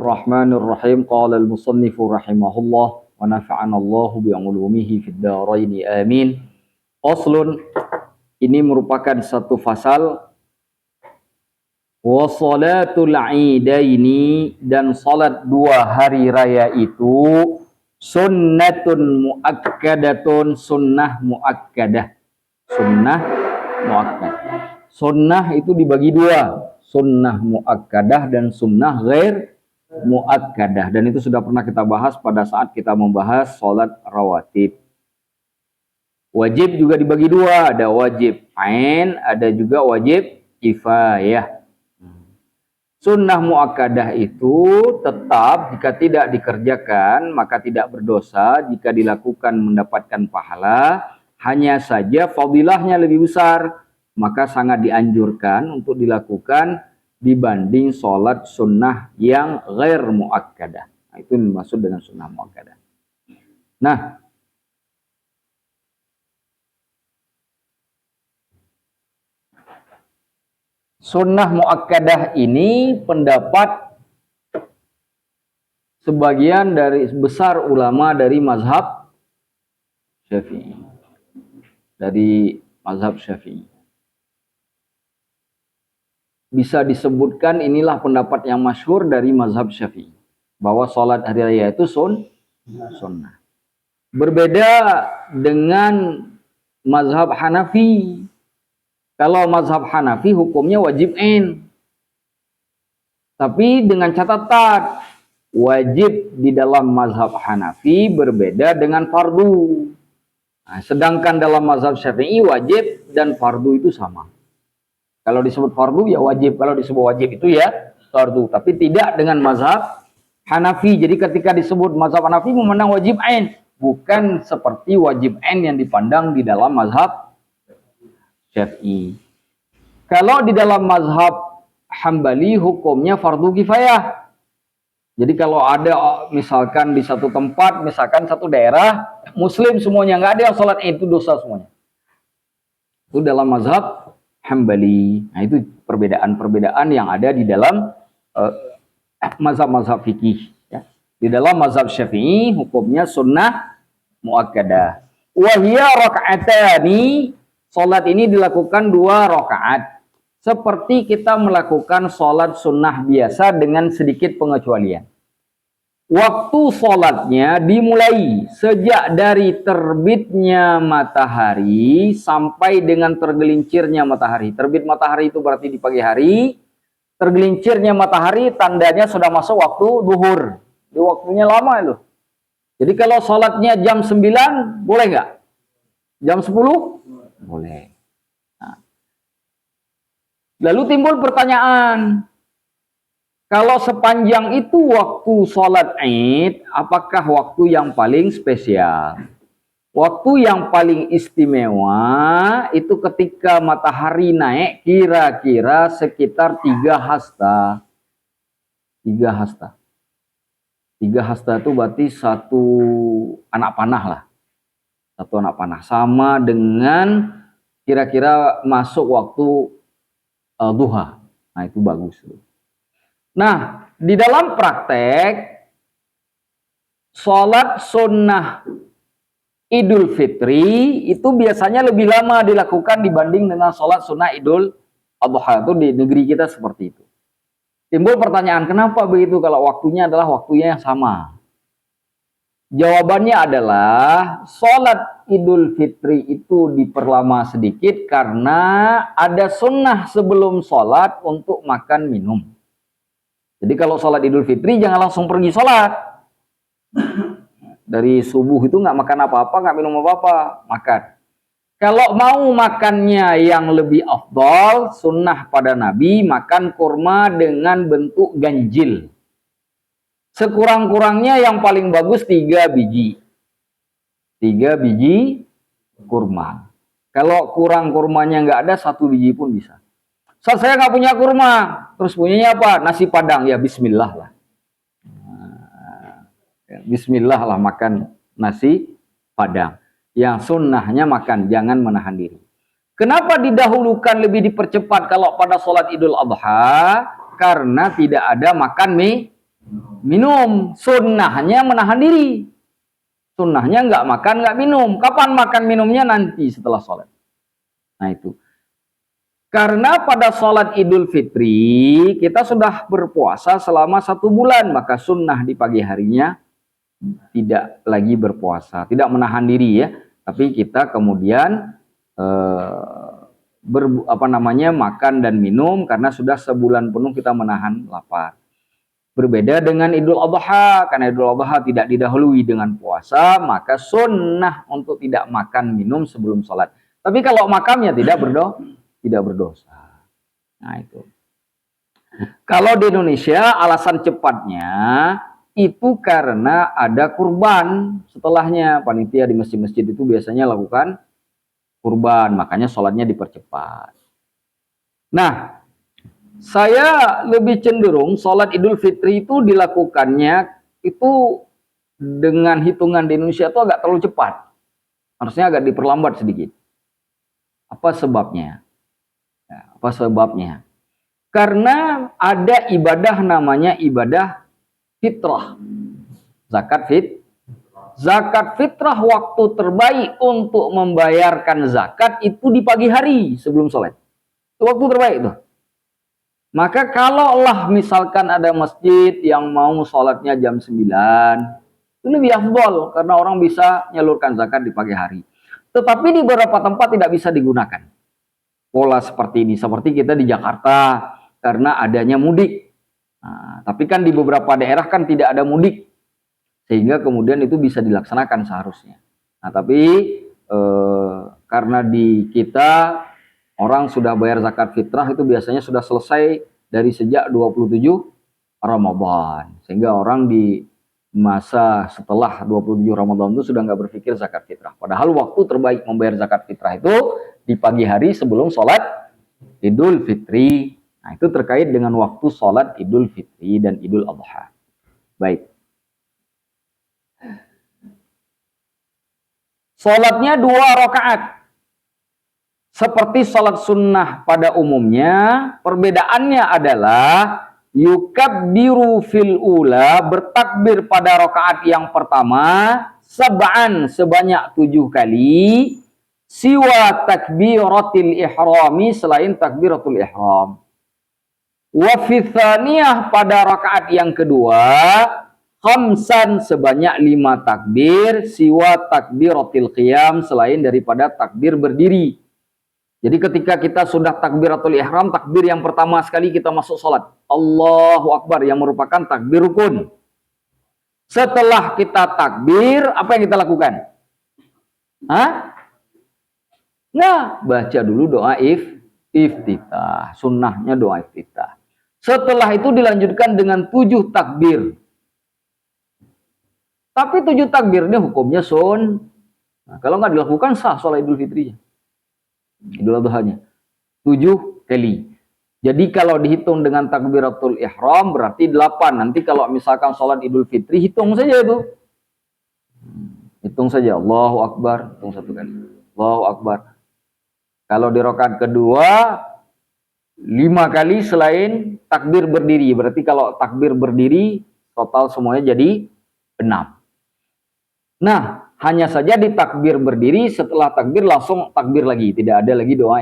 Bismillahirrahmanirrahim. Qala al-musannifu rahimahullah wa nafa'ana Allahu bi'ulumihi fid dharain amin. Faslun, ini merupakan satu fasal. Wa salatul idaini, dan salat dua hari raya itu sunnatun muakkadatun, sunnah muakkadah. Sunnah muakkadah. Sunnah itu dibagi dua, sunnah muakkadah dan sunnah ghair muakkadah. Dan itu sudah pernah kita bahas pada saat kita membahas salat rawatib. Wajib juga dibagi dua, ada wajib ain, ada juga wajib kifayah. Sunnah muakkadah itu tetap jika tidak dikerjakan maka tidak berdosa, jika dilakukan mendapatkan pahala. Hanya saja fadilahnya lebih besar, maka sangat dianjurkan untuk dilakukan dibanding sholat sunnah yang ghair muakkadah. Nah, itu dimaksud dengan sunnah muakkadah. Nah, sunnah muakkadah ini pendapat sebagian dari besar ulama dari mazhab Syafi'i. Dari mazhab Syafi'i. Bisa disebutkan inilah pendapat yang masyhur dari mazhab Syafi'i, bahwa sholat hari raya itu sunnah. Berbeda dengan mazhab Hanafi. Kalau mazhab Hanafi hukumnya wajib ain. Tapi dengan catatan, wajib di dalam mazhab Hanafi berbeda dengan fardu. Nah, sedangkan dalam mazhab Syafi'i wajib dan fardu itu sama. Kalau disebut fardu ya wajib, kalau disebut wajib itu ya fardu. Tapi tidak dengan mazhab Hanafi. Jadi ketika disebut mazhab Hanafi memandang wajib ain, bukan seperti wajib ain yang dipandang di dalam mazhab Syafi'i. Kalau di dalam mazhab Hambali hukumnya fardu kifayah. Jadi kalau ada misalkan di satu tempat, misalkan satu daerah muslim semuanya, nggak ada yang sholat itu dosa semuanya. Itu dalam mazhab Hambali. Nah, itu perbedaan-perbedaan yang ada di dalam mazhab-mazhab fikih. Ya. Di dalam mazhab Syafi'i hukumnya sunnah muakkadah. Wahia raka'atani, sholat ini dilakukan 2 rakaat. Seperti kita melakukan sholat sunnah biasa dengan sedikit pengecualian. Waktu sholatnya dimulai sejak dari terbitnya matahari sampai dengan tergelincirnya matahari. Terbit matahari itu berarti di pagi hari. Tergelincirnya matahari tandanya sudah masuk waktu zuhur. Di waktunya lama itu. Jadi kalau sholatnya jam 9 boleh nggak? Jam 10? Boleh. Lalu timbul pertanyaan, kalau sepanjang itu waktu sholat Id, apakah waktu yang paling spesial? Waktu yang paling istimewa itu ketika matahari naik kira-kira sekitar 3 hasta. 3 hasta. 3 hasta itu berarti 1 anak panah lah. 1 anak panah. Sama dengan kira-kira masuk waktu duha. Nah, itu bagus. Nah, di dalam praktek sholat sunnah Idul Fitri itu biasanya lebih lama dilakukan dibanding dengan sholat sunnah Idul Adha. Itu di negeri kita seperti itu. Timbul pertanyaan, kenapa begitu kalau waktunya adalah waktunya yang sama? Jawabannya adalah sholat Idul Fitri itu diperlama sedikit karena ada sunnah sebelum sholat untuk makan minum. Jadi kalau sholat Idul Fitri jangan langsung pergi sholat. Dari subuh itu nggak makan apa-apa, nggak minum apa-apa, makan. Kalau mau makannya yang lebih afdal, sunnah pada Nabi makan kurma dengan bentuk ganjil. Sekurang-kurangnya yang paling bagus 3 biji. 3 biji kurma. Kalau kurang kurmanya nggak ada, 1 biji pun bisa. Saya nggak punya kurma, terus punyanya apa? Nasi padang. Ya bismillah lah. Bismillah lah makan nasi padang. Yang sunnahnya makan, jangan menahan diri. Kenapa didahulukan lebih dipercepat kalau pada sholat Idul Adha? Karena tidak ada makan minum. Sunnahnya menahan diri. Sunnahnya nggak makan, nggak minum. Kapan makan minumnya? Nanti setelah sholat. Nah itu. Karena pada sholat Idul Fitri, kita sudah berpuasa selama 1 bulan. Maka sunnah di pagi harinya tidak lagi berpuasa. Tidak menahan diri ya. Tapi kita kemudian makan dan minum karena sudah sebulan penuh kita menahan lapar. Berbeda dengan Idul Adha, karena Idul Adha tidak didahului dengan puasa, maka sunnah untuk tidak makan minum sebelum sholat. Tapi kalau makamnya tidak berdosa. Nah itu. Kalau di Indonesia alasan cepatnya itu karena ada kurban setelahnya. Panitia di masjid-masjid itu biasanya lakukan kurban, makanya sholatnya dipercepat. Nah, saya lebih cenderung sholat Idul Fitri itu dilakukannya itu dengan hitungan di Indonesia itu agak terlalu cepat. Harusnya agak diperlambat sedikit. Apa sebabnya? Apa sebabnya? Karena ada ibadah namanya ibadah fitrah. Zakat fitrah waktu terbaik untuk membayarkan zakat itu di pagi hari sebelum sholat. Itu waktu terbaik tuh. Maka kalaulah misalkan ada masjid yang mau sholatnya jam 9, itu lebih afdol karena orang bisa nyalurkan zakat di pagi hari. Tetapi di beberapa tempat tidak bisa digunakan pola seperti ini. Seperti kita di Jakarta karena adanya mudik. Nah, tapi kan di beberapa daerah kan tidak ada mudik. Sehingga kemudian itu bisa dilaksanakan seharusnya. Nah tapi karena di kita orang sudah bayar zakat fitrah itu biasanya sudah selesai dari sejak 27 Ramadan. Sehingga orang di masa setelah 27 Ramadan itu sudah nggak berpikir zakat fitrah. Padahal waktu terbaik membayar zakat fitrah itu di pagi hari sebelum sholat Idul Fitri. Nah itu terkait dengan waktu sholat Idul Fitri dan Idul Adha. Baik. Sholatnya 2 rakaat. Seperti sholat sunnah pada umumnya, perbedaannya adalah yukabbiru fil ula, bertakbir pada rakaat yang pertama, sab'an sebanyak 7 kali, siwa takbiratil ihrami selain takbiratul ihram. Wa fi tsaniyah pada rakaat yang kedua, khamsan sebanyak 5 takbir, siwa takbiratil qiyam selain daripada takbir berdiri. Jadi ketika kita sudah takbiratul ihram, takbir yang pertama sekali kita masuk sholat. Allahu Akbar yang merupakan takbir rukun. Setelah kita takbir, apa yang kita lakukan? Nah, baca dulu doa iftitah. Sunnahnya doa iftitah. Setelah itu dilanjutkan dengan 7 takbir. Tapi 7 takbir ini hukumnya Nah, kalau nggak dilakukan sah sholat Idul Fitrinya. Idul Adhanya 7 kali. Jadi kalau dihitung dengan takbiratul ihram berarti 8. Nanti kalau misalkan sholat Idul Fitri hitung saja itu. Hitung saja Allahu Akbar, hitung 1 kali. Allahu Akbar. Kalau di rakaat kedua 5 kali selain takbir berdiri. Berarti kalau takbir berdiri total semuanya jadi 6. Nah, hanya saja di takbir berdiri, setelah takbir langsung takbir lagi. Tidak ada lagi doa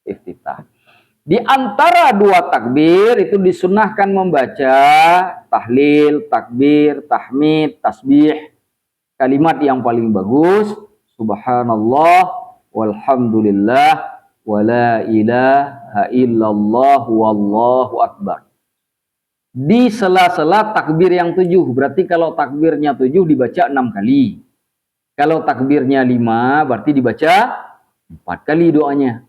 iftitah. Di antara 2 takbir itu disunahkan membaca tahlil, takbir, tahmid, tasbih. Kalimat yang paling bagus, subhanallah, walhamdulillah, wala ilaha illallah, wallahu akbar. Di sela-sela takbir yang 7. Berarti kalau takbirnya 7 dibaca 6 kali. Kalau takbirnya 5 berarti dibaca 4 kali doanya.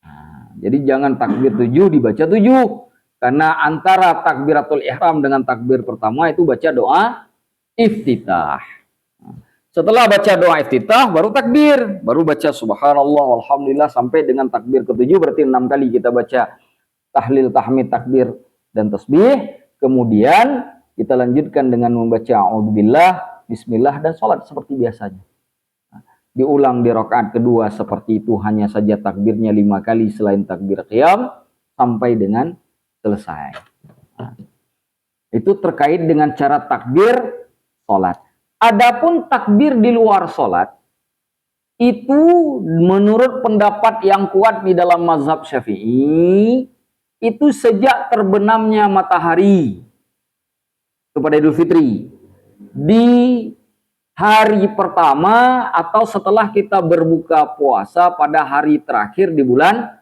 Nah, jadi jangan takbir 7 dibaca 7. Karena antara takbiratul ihram dengan takbir pertama itu baca doa iftitah. Setelah baca doa iftitah baru takbir. Baru baca subhanallah walhamdulillah sampai dengan takbir ke-7 berarti 6 kali kita baca tahlil, tahmid, takbir dan tasbih. Kemudian kita lanjutkan dengan membaca a'udzubillah, bismillah dan sholat seperti biasanya. Diulang di rakaat kedua seperti itu, hanya saja takbirnya 5 kali selain takbir qiyam sampai dengan selesai. Itu terkait dengan cara takbir sholat. Adapun takbir di luar sholat, itu menurut pendapat yang kuat di dalam mazhab Syafi'i, itu sejak terbenamnya matahari kepada Idul Fitri. Di hari pertama atau setelah kita berbuka puasa pada hari terakhir di bulan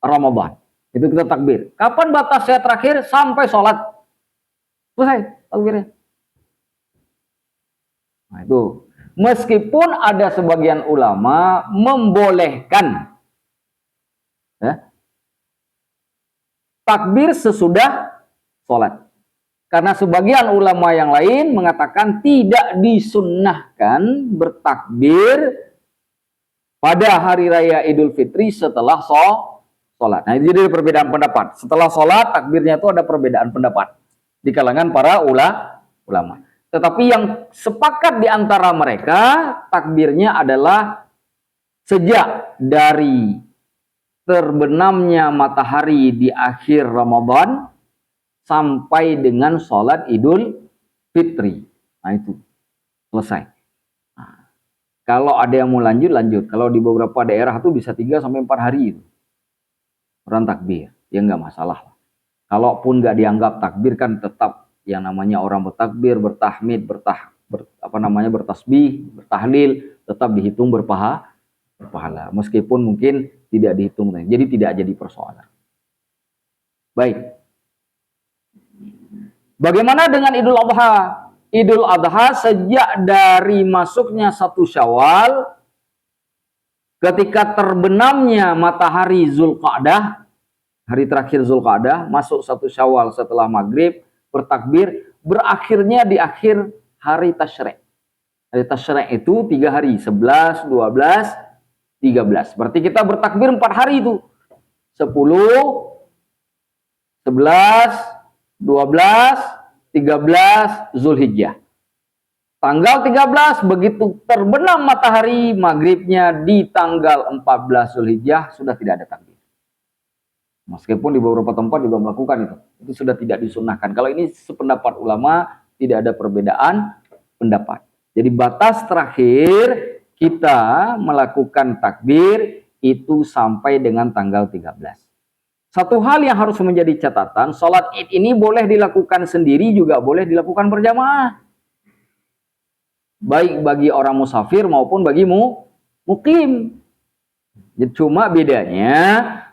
Ramadan. Itu kita takbir. Kapan batasnya terakhir? Sampai sholat. Selesai takbirnya. Nah itu. Meskipun ada sebagian ulama membolehkan ya, takbir sesudah sholat. Karena sebagian ulama yang lain mengatakan tidak disunnahkan bertakbir pada hari raya Idul Fitri setelah sholat. Nah, itu jadi perbedaan pendapat. Setelah sholat, takbirnya itu ada perbedaan pendapat di kalangan para ulama. Tetapi yang sepakat di antara mereka, takbirnya adalah sejak dari terbenamnya matahari di akhir Ramadan sampai dengan sholat Idul Fitri. Nah itu selesai. Nah, kalau ada yang mau lanjut, lanjut. Kalau di beberapa daerah itu bisa 3-4 hari itu orang takbir, ya nggak masalah. Kalaupun nggak dianggap takbir kan tetap yang namanya orang bertakbir, bertahmid, bertasbih, bertahlil, tetap dihitung berpahala. Meskipun mungkin tidak dihitung, jadi tidak jadi persoalan. Baik. Bagaimana dengan Idul Adha? Idul Adha sejak dari masuknya 1 Syawal, ketika terbenamnya matahari Zulqa'dah, hari terakhir Zulqa'dah, masuk 1 Syawal setelah maghrib, bertakbir, berakhirnya di akhir hari Tasyrik. Hari Tasyrik itu 3 hari, 11, 12, 13. Berarti kita bertakbir 4 hari itu. 10, 11, 12, 13 Zulhijjah. Tanggal 13 begitu terbenam matahari, maghribnya di tanggal 14 Zulhijjah sudah tidak ada takbir. Meskipun di beberapa tempat juga melakukan itu. Itu sudah tidak disunahkan. Kalau ini sependapat ulama, tidak ada perbedaan pendapat. Jadi batas terakhir kita melakukan takbir itu sampai dengan tanggal 13. Satu hal yang harus menjadi catatan, sholat id ini boleh dilakukan sendiri, juga boleh dilakukan berjamaah. Baik bagi orang musafir maupun bagi mukim. Cuma bedanya,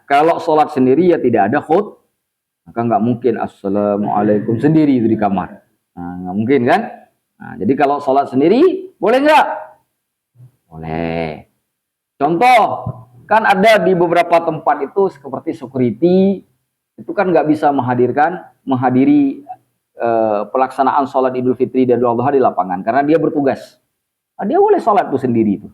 kalau sholat sendiri ya tidak ada khutbah, maka nggak mungkin assalamualaikum sendiri itu di kamar. Nah, nggak mungkin kan? Nah, jadi kalau sholat sendiri boleh nggak? Boleh. Contoh, kan ada di beberapa tempat itu seperti security, itu kan nggak bisa menghadiri pelaksanaan sholat Idul Fitri dan Idul Adha di lapangan karena dia bertugas. Nah, dia boleh sholat itu sendiri itu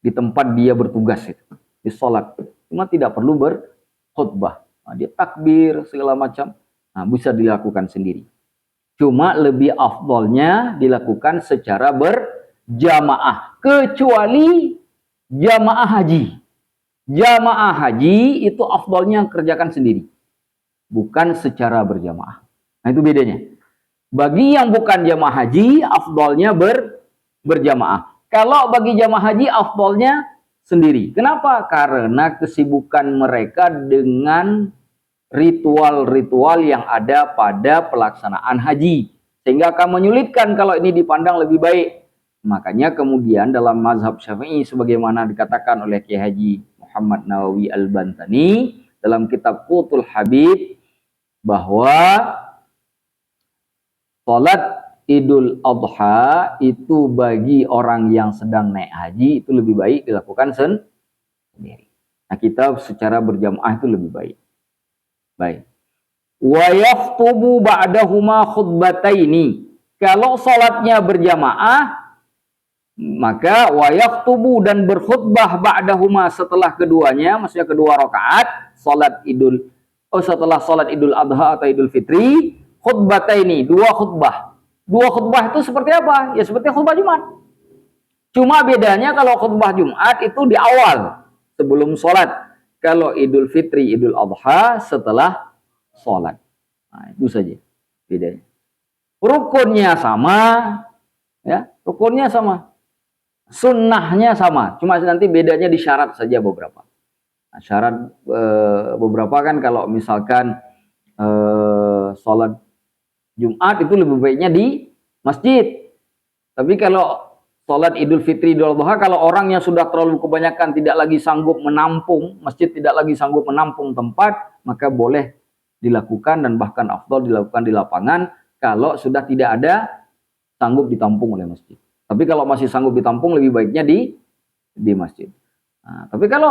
di tempat dia bertugas itu, di sholat. Cuma tidak perlu berkhutbah. Nah, dia takbir segala macam. Nah, bisa dilakukan sendiri. Cuma lebih afdolnya dilakukan secara berjamaah, kecuali jamaah haji. Jamaah haji itu afdolnya kerjakan sendiri, bukan secara berjamaah. Nah, itu bedanya. Bagi yang bukan jamaah haji, afdolnya berjamaah. Kalau bagi jamaah haji, afdolnya sendiri. Kenapa? Karena kesibukan mereka dengan ritual-ritual yang ada pada pelaksanaan haji. Sehingga akan menyulitkan kalau ini dipandang lebih baik. Makanya kemudian dalam mazhab Syafi'i, sebagaimana dikatakan oleh Kiai Haji Muhammad Nawawi Al-Bantani dalam kitab Qutul Habib, bahwa sholat Idul Adha itu bagi orang yang sedang naik haji itu lebih baik dilakukan sendiri. Nah, kita secara berjamaah itu lebih baik. Baik. Wa yakhutubu ba'dahuma khutbataini. Kalau sholatnya berjamaah, maka wa yakhutubu dan berkhutbah ba'dahuma setelah keduanya, maksudnya kedua rakaat setelah sholat Idul Adha atau Idul Fitri, khutbataini, 2 khutbah. 2 khutbah itu seperti apa? Ya seperti khutbah Jumat. Cuma bedanya kalau khutbah Jumat itu di awal sebelum sholat. Kalau Idul Fitri, Idul Adha setelah sholat. Nah, itu saja bedanya. rukunnya sama, ya, rukunnya sama, sunnahnya sama, cuma nanti bedanya di syarat saja beberapa. Nah, syarat beberapa kan kalau misalkan sholat Jumat itu lebih baiknya di masjid. Tapi kalau sholat Idul Fitri, Idul Adha, kalau orang yang sudah terlalu kebanyakan tidak lagi sanggup menampung, masjid tidak lagi sanggup menampung tempat, maka boleh dilakukan dan bahkan afdal dilakukan di lapangan kalau sudah tidak ada sanggup ditampung oleh masjid. Tapi kalau masih sanggup ditampung, lebih baiknya di masjid. Nah, tapi kalau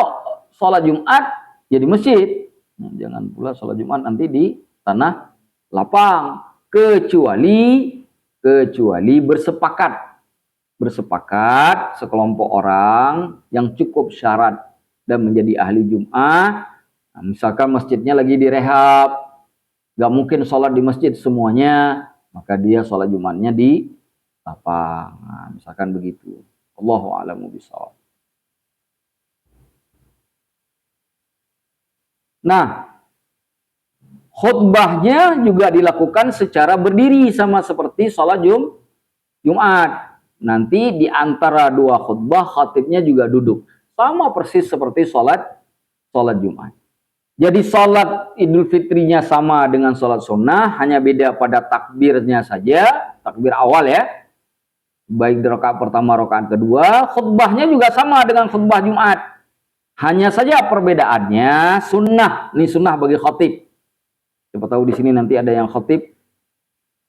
sholat Jumat ya di masjid. Nah, jangan pula sholat Jumat nanti di tanah lapang, kecuali bersepakat sekelompok orang yang cukup syarat dan menjadi ahli Jumat. Nah, misalkan masjidnya lagi direhab, nggak mungkin sholat di masjid semuanya, maka dia sholat Jumatnya di lapang. Nah, misalkan begitu. Allahu a'lamu bishawab. Nah, khutbahnya juga dilakukan secara berdiri sama seperti sholat Jumat. Nanti di antara dua khutbah khatibnya juga duduk. Sama persis seperti sholat Jumat. Jadi sholat Idul Fitrinya sama dengan sholat sunnah, hanya beda pada takbirnya saja, takbir awal ya. Baik di rakaat pertama, rakaat kedua, khutbahnya juga sama dengan khutbah Jumat. Hanya saja perbedaannya sunnah, ini sunnah bagi khatib. Siapa tahu di sini nanti ada yang khatib,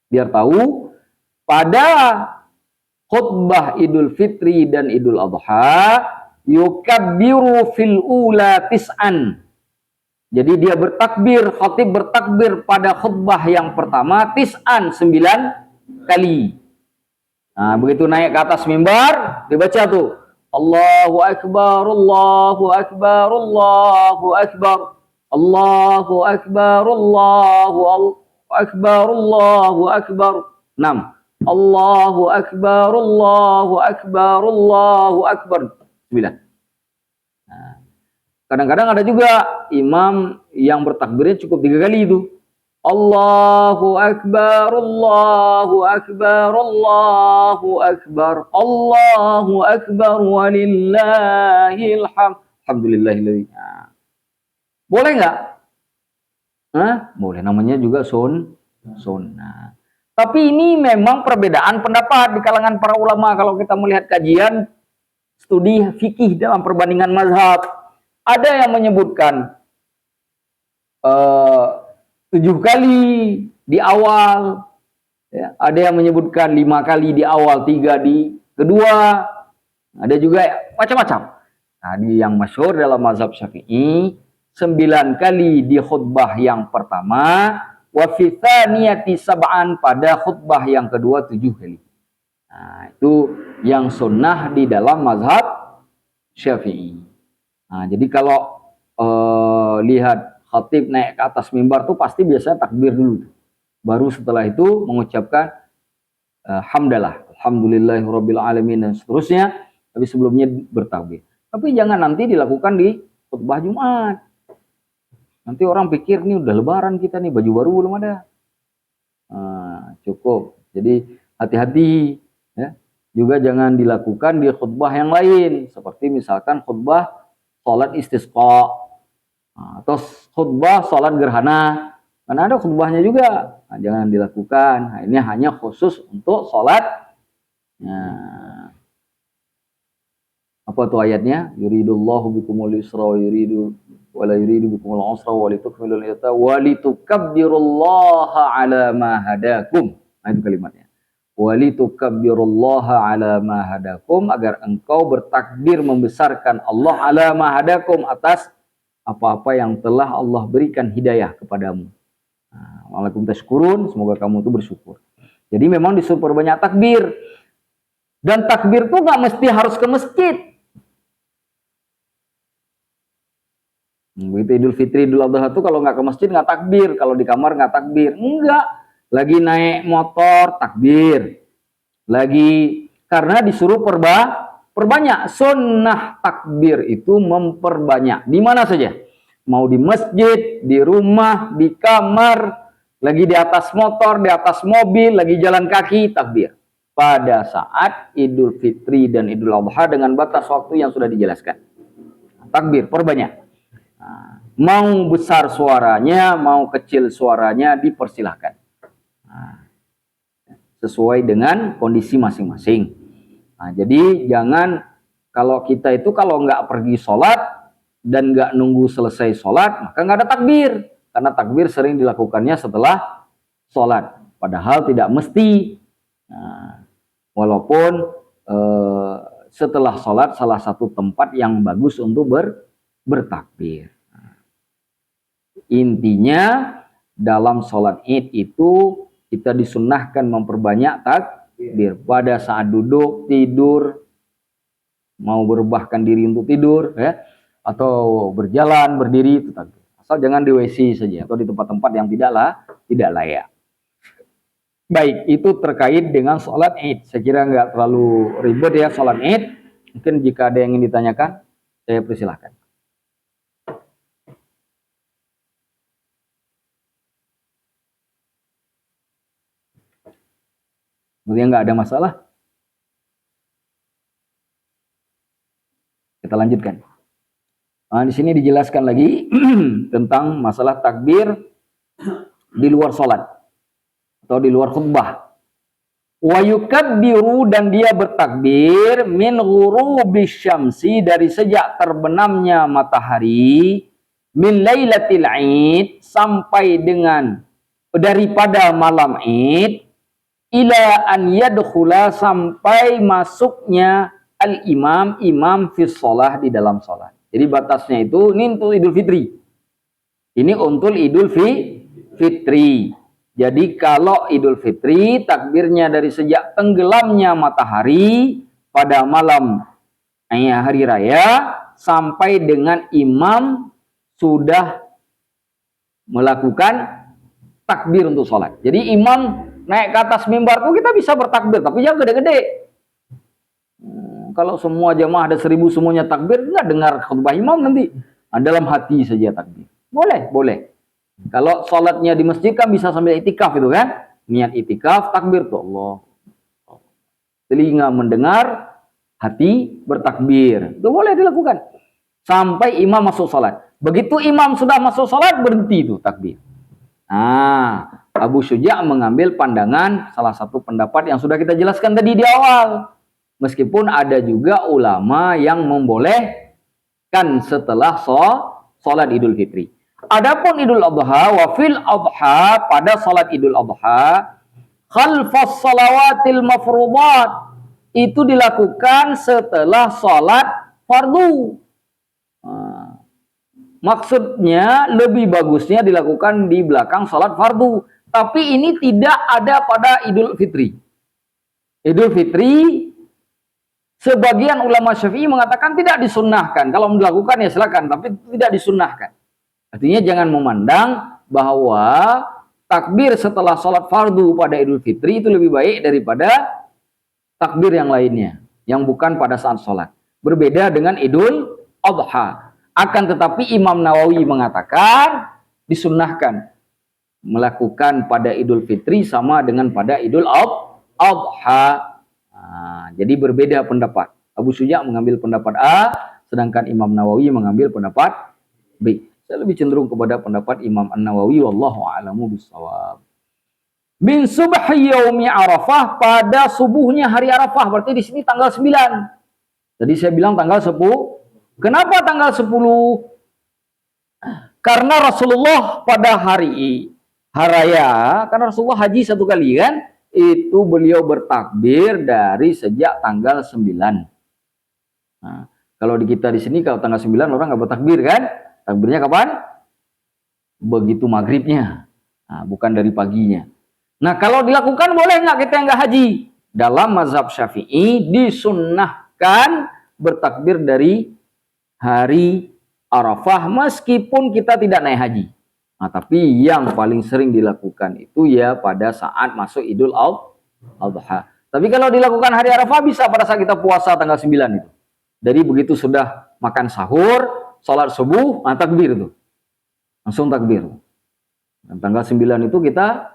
biar tahu pada khutbah Idul Fitri dan Idul Adha yukabbiru fil ula tis'an. Jadi dia bertakbir, khatib bertakbir pada khutbah yang pertama tis'an 9 kali. Nah, begitu naik ke atas mimbar dibaca tuh Allahu Akbar, Allahu Akbar, Allahu Akbar, Allahu Akbar, Allahu Akbar, Allahu Akbar. 6. Allahu Akbar, Allahu Akbar, Allahu Akbar. 9. Nah, kadang-kadang ada juga imam yang bertakbirnya cukup 3 kali itu. Allahu Akbar, Allahu Akbar, Allahu Akbar, Allahu Akbar, walillahil hamd. Alhamdulillahilladzi. Nah, boleh nggak? Boleh, namanya juga sunnah. Tapi ini memang perbedaan pendapat di kalangan para ulama. Kalau kita melihat kajian studi fikih dalam perbandingan mazhab, ada yang menyebutkan 7 kali di awal, ya. Ada yang menyebutkan 5 kali di awal, 3 di kedua, ada juga macam-macam. Nah, yang masyhur dalam mazhab Syafi'i 9 kali di khutbah yang pertama, wa fi tsaniyati sab'an, pada khutbah yang kedua 7 kali. Nah, itu yang sunnah di dalam mazhab Syafi'i. Nah, jadi kalau lihat khatib naik ke atas mimbar tuh pasti biasanya takbir dulu. Baru setelah itu mengucapkan hamdalah, alhamdulillahirabbil alamin dan seterusnya, tapi sebelumnya bertakbir. Tapi jangan nanti dilakukan di khutbah Jumat. Nanti orang pikir nih udah lebaran kita nih, baju baru belum ada. Cukup. Jadi hati-hati ya. Juga jangan dilakukan di khutbah yang lain, seperti misalkan khutbah salat istisqa atau khutbah salat gerhana. Karena ada khutbahnya juga. Nah, jangan dilakukan. Nah, ini hanya khusus untuk salat. Nah, apa tuh ayatnya? Yuridullahu bikumul yusra wa yuridu wala yuridu bikumul usra wa litukmilul iddata wa litukabbirullaha ala ma hadakum. Nah, itu kalimatnya. Wa litukabbirullaha ala ma hadakum, agar engkau bertakbir membesarkan Allah ala ma hadakum, atas apa-apa yang telah Allah berikan hidayah kepadamu. Wa'alaikum tashkurun, semoga kamu itu bersyukur. Jadi memang disuruh perbanyak takbir. Dan takbir tuh gak mesti harus ke masjid. Begitu Idul Fitri, Idul Adha tuh kalau nggak ke masjid nggak takbir, kalau di kamar nggak takbir. Enggak, lagi naik motor takbir, lagi karena disuruh perbanyak. Sunnah takbir itu memperbanyak di mana saja, mau di masjid, di rumah, di kamar, lagi di atas motor, di atas mobil, lagi jalan kaki, takbir. Pada saat Idul Fitri dan Idul Adha dengan batas waktu yang sudah dijelaskan. Takbir, perbanyak. Nah, mau besar suaranya, mau kecil suaranya, dipersilahkan. Nah, sesuai dengan kondisi masing-masing. Nah, jadi jangan, kalau kita itu kalau nggak pergi sholat dan nggak nunggu selesai sholat, maka nggak ada takbir. Karena takbir sering dilakukannya setelah sholat. Padahal tidak mesti. Nah, walaupun setelah sholat salah satu tempat yang bagus untuk bertakbir. Nah, intinya dalam sholat id itu kita disunnahkan memperbanyak takbir. Pada saat duduk, tidur, mau berubahkan diri untuk tidur, ya, atau berjalan, berdiri, itu takbir. Asal jangan di WC saja atau di tempat-tempat yang tidak layak. Baik, itu terkait dengan sholat id. Saya kira nggak terlalu ribet ya sholat id. Mungkin jika ada yang ingin ditanyakan, saya persilahkan. Kemudian nggak ada masalah, kita lanjutkan. Nah, di sini dijelaskan lagi tentang masalah takbir di luar sholat atau di luar khutbah. Wa yukabbiru, dan dia bertakbir min ghurubis syamsi, dari sejak terbenamnya matahari, min lailatil id, sampai dengan daripada malam id, ila an yadkhula, sampai masuknya al-imam, imam fi shalah, di dalam sholat. Jadi batasnya itu, ini untuk Idul Fitri. Ini untuk Idul Fitri. Jadi kalau Idul Fitri, takbirnya dari sejak tenggelamnya matahari pada malam hari raya, sampai dengan imam sudah melakukan takbir untuk sholat. Jadi imam naik ke atas mimbar itu kita bisa bertakbir, tapi jangan gede-gede. Kalau semua jamaah ada 1000 semuanya takbir, nggak dengar khutbah imam nanti. Nah, dalam hati saja takbir. Boleh. Kalau sholatnya di masjid kan bisa sambil itikaf itu kan. Niat itikaf, takbir tuh Allah. Telinga mendengar, hati bertakbir. Itu boleh dilakukan. Sampai imam masuk sholat. Begitu imam sudah masuk sholat, berhenti itu takbir. Nah, Abu Syuja' mengambil pandangan salah satu pendapat yang sudah kita jelaskan tadi di awal. Meskipun ada juga ulama yang membolehkan setelah sholat Idul Fitri. Adapun Idul Adha, wa fil adha, pada sholat Idul Adha, khalfas salawatil mafruḍat, itu dilakukan setelah sholat fardu. Maksudnya lebih bagusnya dilakukan di belakang sholat fardu. Tapi ini tidak ada pada Idul Fitri. Idul Fitri, sebagian ulama Syafi'i mengatakan tidak disunnahkan. Kalau dilakukan ya silakan, tapi tidak disunnahkan. Artinya jangan memandang bahwa takbir setelah sholat fardu pada Idul Fitri itu lebih baik daripada takbir yang lainnya, yang bukan pada saat sholat. Berbeda dengan Idul Adha. Akan tetapi Imam Nawawi mengatakan disunnahkan melakukan pada Idul Fitri sama dengan pada Idul Adha. Nah, jadi berbeda pendapat. Abu Syuja' mengambil pendapat A, sedangkan Imam Nawawi mengambil pendapat B. Saya lebih cenderung kepada pendapat Imam An-Nawawi, wallahu a'lamu bishawab. Bin subhi yaumi Arafah, pada subuhnya hari Arafah, berarti di sini tanggal 9. Tadi saya bilang tanggal 10. Kenapa tanggal 10? Karena Rasulullah pada hari raya, karena Rasulullah haji 1 kali kan, itu beliau bertakbir dari sejak tanggal 9. Nah, kalau di kita di sini kalau tanggal 9 orang nggak bertakbir kan? Takbirnya kapan? Begitu maghribnya. Nah, bukan dari paginya. Nah, kalau dilakukan boleh nggak kita yang nggak haji? Dalam mazhab Syafi'i disunnahkan bertakbir dari hari Arafah meskipun kita tidak naik haji. Nah, tapi yang paling sering dilakukan itu ya pada saat masuk Idul Adha. Tapi kalau dilakukan hari Arafah bisa pada saat kita puasa tanggal 9 itu. Jadi begitu sudah makan sahur, sholat subuh, takbir itu. Langsung takbir. Dan tanggal 9 itu kita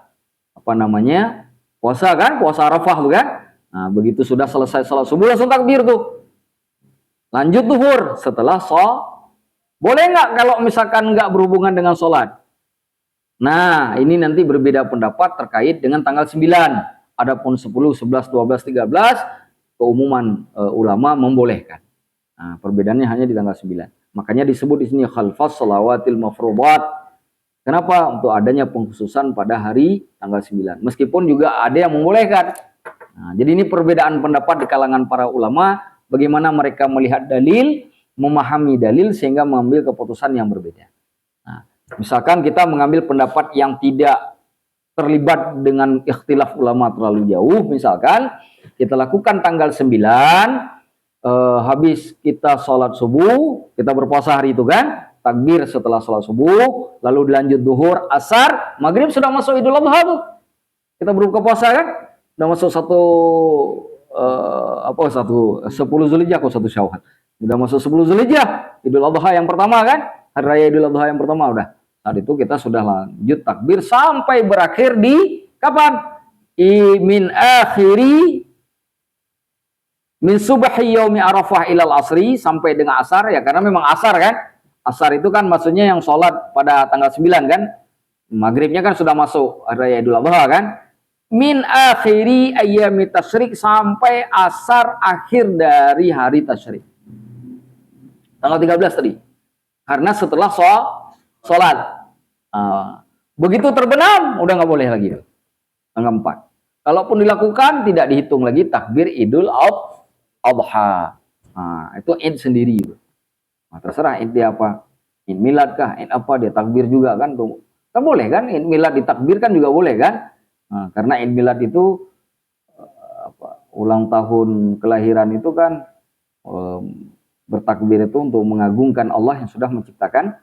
puasa kan, puasa Arafah tuh kan. Nah, begitu sudah selesai salat subuh langsung takbir tuh. Lanjut zuhur setelah boleh nggak kalau misalkan nggak berhubungan dengan sholat? Nah, ini nanti berbeda pendapat terkait dengan tanggal 9. Adapun 10, 11, 12, 13 keumuman ulama membolehkan. Nah, perbedaannya hanya di tanggal 9. Makanya disebut di sini khalfas shalawatil mafruḍat. Kenapa? Untuk adanya pengkhususan pada hari tanggal 9. Meskipun juga ada yang membolehkan. Nah, jadi ini perbedaan pendapat di kalangan para ulama, bagaimana mereka melihat dalil, memahami dalil sehingga mengambil keputusan yang berbeda. Nah, misalkan kita mengambil pendapat yang tidak terlibat dengan ikhtilaf ulama terlalu jauh, misalkan kita lakukan tanggal 9, habis kita sholat subuh, kita berpuasa hari itu kan, takbir setelah sholat subuh, lalu dilanjut duhur, asar, maghrib sudah masuk Idul Adha tuh. Kita berbuka puasa kan, udah masuk 10 Zulhijjah kok 1 Syawal. Udah masuk 10 Zulhijjah, Idul Adha yang pertama kan, hari raya Idul Adha yang pertama udah. Saat itu kita sudah lanjut takbir sampai berakhir di kapan? Min akhiri min subhi yaumi Arafah ilal asri, sampai dengan asar ya, karena memang asar kan. Asar itu kan maksudnya yang sholat pada tanggal 9 kan. Maghribnya kan sudah masuk hari raya Idul Adha kan. Min akhiri ayyami tasyrik, sampai asar akhir dari hari tasyrik. Tanggal 13 tadi. Karena setelah sholat. Begitu terbenam, udah nggak boleh lagi. Tanggal 4. Kalaupun dilakukan, tidak dihitung lagi takbir Idul Adha. Itu Id sendiri. Nah, terserah Id dia apa. Id milad kah? Id apa? Dia takbir juga kan. Tuh. Kan boleh kan? Id milad ditakbirkan juga boleh kan? Nah, karena Id milad itu ulang tahun kelahiran itu kan bertakbir itu untuk mengagungkan Allah yang sudah menciptakan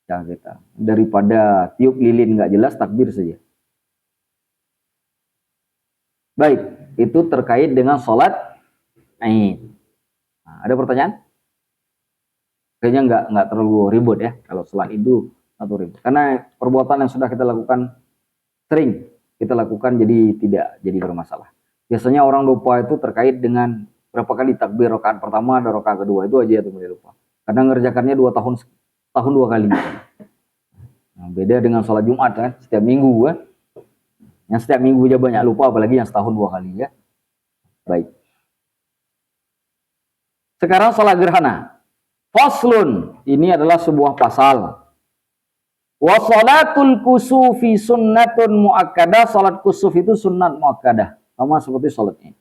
ya kita. Daripada tiup lilin nggak jelas, takbir saja. Baik, itu terkait dengan sholat Id. Nah, ada pertanyaan? Kayaknya nggak terlalu ribut ya kalau sholat itu atau ribut. Karena perbuatan yang sudah kita lakukan sering kita lakukan, jadi tidak jadi bermasalah. Biasanya orang lupa itu terkait dengan berapa kali takbir rakaat pertama dan rakaat kedua, itu aja tuh lupa. Kadang ngerjakannya 2 tahun 2 kali. Nah, beda dengan sholat Jumat kan, setiap minggu kan. Yang setiap minggu aja banyak lupa, apalagi yang setahun 2 kali ya. Baik. Sekarang sholat gerhana. Faslun, ini adalah sebuah pasal. Wa sholatul kusufi sunnatun muakkadah. Sholat kusuf itu sunnat muakkadah, sama seperti sholat ini.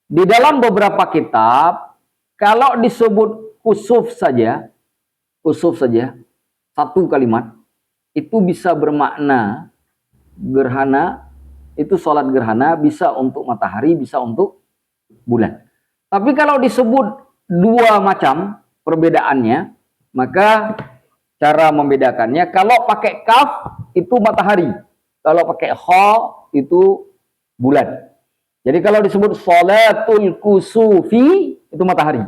Di dalam beberapa kitab, kalau disebut kusuf saja, satu kalimat, itu bisa bermakna gerhana, itu sholat gerhana bisa untuk matahari, bisa untuk bulan. Tapi kalau disebut 2 macam perbedaannya, maka cara membedakannya, kalau pakai kaf itu matahari, kalau pakai kha itu bulan. Jadi kalau disebut sholatul kusufi itu matahari,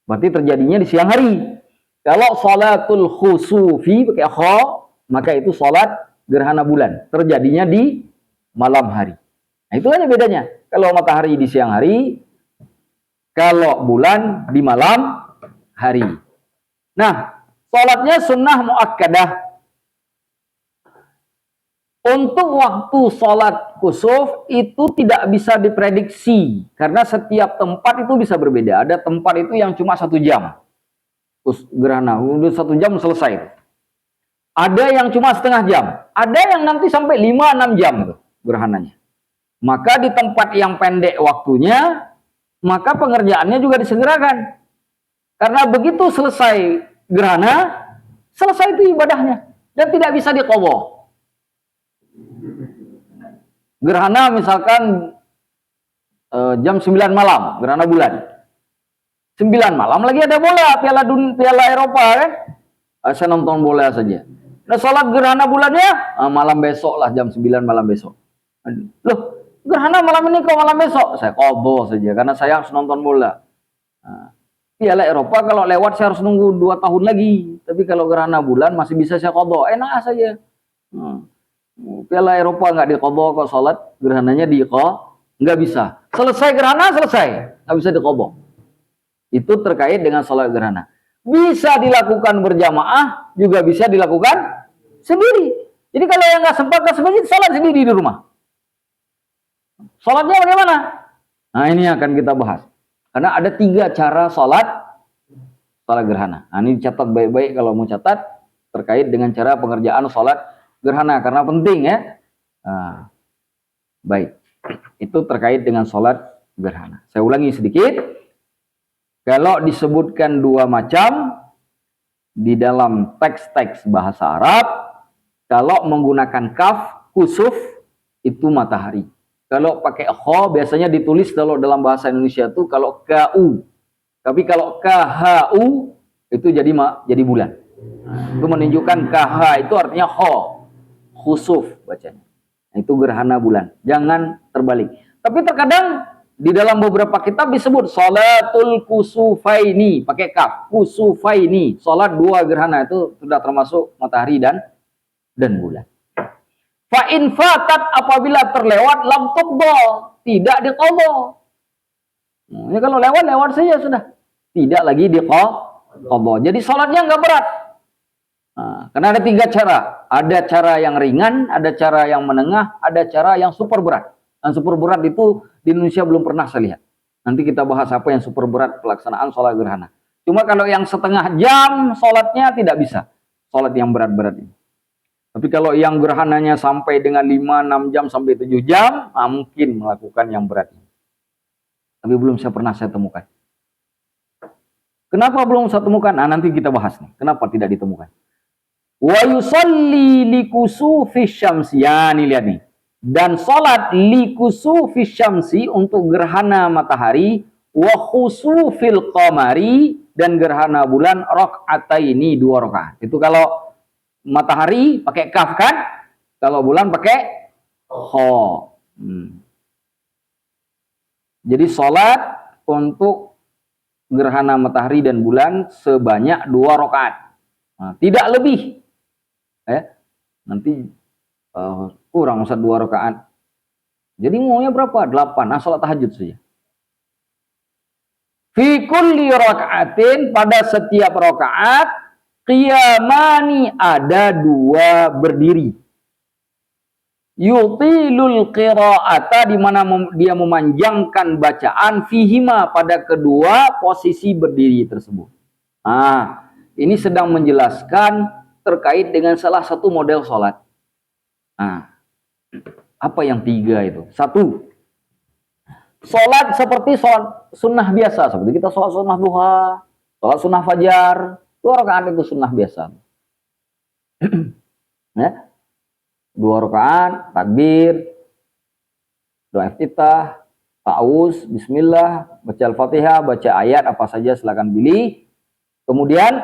berarti terjadinya di siang hari. Kalau sholatul khusufi pakai kha, maka itu sholat gerhana bulan, terjadinya di malam hari. Nah, itu aja bedanya. Kalau matahari di siang hari, kalau bulan di malam hari. Nah, sholatnya sunnah muakkadah. Untuk waktu sholat kusuf itu tidak bisa diprediksi, karena setiap tempat itu bisa berbeda. Ada tempat itu yang cuma 1 jam gerhana, udah 1 jam selesai. Ada yang cuma setengah jam, ada yang nanti sampai 5-6 jam gerhananya. Maka di tempat yang pendek waktunya, maka pengerjaannya juga disegerakan. Karena begitu selesai gerhana, selesai itu ibadahnya dan tidak bisa diqadha. Gerhana misalkan jam 9 malam, gerhana bulan. 9 malam lagi ada bola, Piala Eropa kan? Saya nonton bola saja. Nah, sholat gerhana bulannya malam besok lah, jam 9 malam besok. Loh, gerhana malam ini kok malam besok? Saya kobo saja, karena saya harus nonton bola. Piala Eropa kalau lewat saya harus nunggu 2 tahun lagi. Tapi kalau gerhana bulan masih bisa saya qadha, enak saja. Piala Eropa nggak diqadha kok, salat gerhananya nggak bisa. Selesai gerhana, selesai, nggak bisa diqadha. Itu terkait dengan salat gerhana. Bisa dilakukan berjamaah, juga bisa dilakukan sendiri. Jadi kalau yang nggak sempat ke masjid, salat sendiri di rumah. Salatnya bagaimana? Nah, ini akan kita bahas. Karena ada 3 cara salat gerhana. Nah, ini dicatat baik-baik kalau mau catat terkait dengan cara pengerjaan salat gerhana karena penting ya. Nah, baik. Itu terkait dengan salat gerhana. Saya ulangi sedikit. Kalau disebutkan 2 macam di dalam teks-teks bahasa Arab, kalau menggunakan kaf, kusuf, itu matahari. Kalau pakai kha, biasanya ditulis kalau dalam bahasa Indonesia itu kalau ku. Tapi kalau khu, itu jadi bulan. Nah, itu menunjukkan kh itu artinya kha, khusuf bacanya. Nah, itu gerhana bulan. Jangan terbalik. Tapi terkadang di dalam beberapa kitab disebut salatul kusufaini, pakai kaf, kusufaini, salat 2 gerhana, itu sudah termasuk matahari dan bulan. Fa in fatat, apabila terlewat, lam tuqda, tidak diqadha. Nah, ini kalau lewat saja sudah, tidak lagi diqadha. Jadi salatnya enggak berat. Nah, karena ada 3 cara. Ada cara yang ringan, ada cara yang menengah, ada cara yang super berat. Dan super berat itu di Indonesia belum pernah saya lihat. Nanti kita bahas apa yang super berat pelaksanaan sholat gerhana. Cuma kalau yang setengah jam sholatnya tidak bisa. Sholat yang berat-berat ini. Tapi kalau yang gerhananya sampai dengan 5-6 jam sampai 7 jam, mungkin melakukan yang berat. Tapi belum pernah saya temukan. Kenapa belum saya temukan? Nah, nanti kita bahas nih. Kenapa tidak ditemukan? Wa yusalli likusufi syamsi. Ya, nih lihat nih. Dan salat likusufi syamsi untuk gerhana matahari, wa khusufil qamari, dan gerhana bulan rakaataini 2 rakaat. Itu kalau matahari pakai kaf kan? Kalau bulan pakai kha. Jadi salat untuk gerhana matahari dan bulan sebanyak 2 rakaat. Nah, tidak lebih. Nanti kurang usah 2 rakaat. Jadi maunya berapa? 8. Nah, salat tahajud saja. Fi kulli raka'atin, pada setiap rakaat, qiyamani, ada 2 berdiri. Yutilul qira'ata, di mana dia memanjangkan bacaan, fihima, pada kedua posisi berdiri tersebut. Nah, ini sedang menjelaskan terkait dengan salah satu model sholat. Nah, apa yang 3 itu? 1, sholat seperti sholat sunnah biasa, seperti kita sholat sunnah duha, sholat sunnah fajar, 2 rakaat itu sunnah biasa. Ya, 2 rakaat, takbir, doa iftitah, ta'awuz, bismillah, baca al-fatihah, baca ayat apa saja silakan pilih. Kemudian